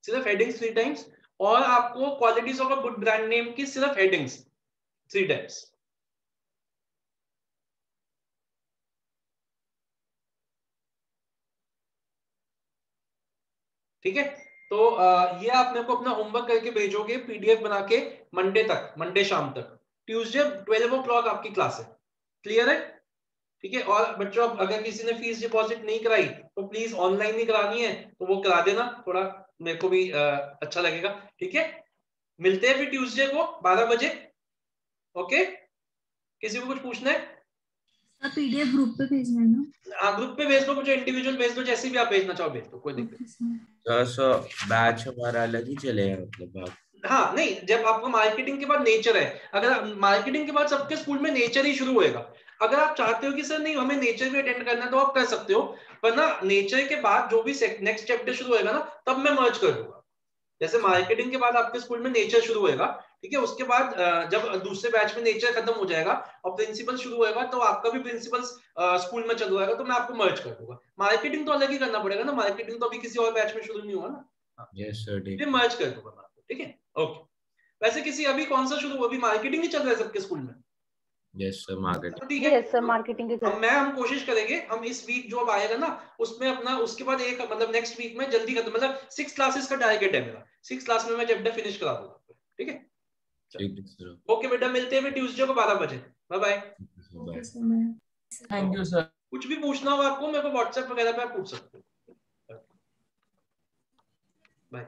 सिर्फ हेडिंग्स 3 टाइम्स। और आपको qualities of a good brand name की सिर्फ हेडिंग्स 3 टाइम्स। ठीक है, तो ये आप मेरे को अपना होमवर्क करके भेजोगे पीडीएफ बना के मंडे तक, मंडे शाम तक। ट्यूसडे 12 o'clock आपकी क्लास है, क्लियर है? ठीक है। और बच्चों अगर किसी ने फीस डिपॉजिट नहीं कराई तो प्लीज ऑनलाइन ही करानी है, तो वो करा देना, थोड़ा मेरे को भी अच्छा लगेगा। ठीक है, मिलते हैं फिर ट्यूसडे को 12 बजे। ओके, किसी को कुछ पूछना है?
पीडीएफ ग्रुप पे भेजना है ना?
हाँ, ग्रुप पे भेज दो, मुझे इंडिविजुअल भेज दो, जैसे भी आप भेजना चाहो भेज दो, कोई दिक्कत नहीं।
सो बैच हमारा अलग ही चलेगा मतलब आप?
हाँ नहीं, जब आपको मार्केटिंग के बाद नेचर है, अगर मार्केटिंग के बाद सबके स्कूल में नेचर ही शुरू होएगा। अगर आप चाहते हो कि सर नहीं हमें नेचर भी अटेंड करना है तो आप कर सकते हो, पर ना नेचर के बाद जो भी नेक्स्ट चैप्टर शुरू होएगा ना तब मैं मर्ज कर दूंगा। जैसे मार्केटिंग के बाद आपके स्कूल में नेचर शुरू होएगा, ठीक है, उसके बाद जब दूसरे बैच में नेचर खत्म हो जाएगा और प्रिंसिपल शुरू होएगा तो आपका भी प्रिंसिपल स्कूल में चल जाएगा, तो मैं आपको मर्ज कर दूंगा। मार्केटिंग तो अलग ही करना पड़ेगा ना, मार्केटिंग तो अभी किसी और बैच में शुरू नहीं हुआ ना।
यस सर,
फिर मर्ज कर दूंगा मैं आपको, ठीक है। ओके, वैसे किसी अभी कौन सा शुरू, अभी मार्केटिंग ही चल रहा है सबके स्कूल में?
Yes sir, marketing.
ठीक है,
यस सर, मार्केटिंग के
अब हम कोशिश करेंगे, हम इस वीक जो अब आएगा ना उसमें अपना, उसके बाद एक मतलब नेक्स्ट वीक में जल्दी खत्म, मतलब 6 क्लासेस का टारगेट है मेरा, 6 क्लास में मैं चैप्टर फिनिश करा दूंगा। ठीक है,
ठीक है सर।
ओके बेटा, मिलते हैं फिर ट्यूसडे को 12 बजे। Bye bye.
Thank you sir.
कुछ भी पूछना हो आपको मेरे को व्हाट्सएप वगैरह पे आप पूछ सकते हो। बाय।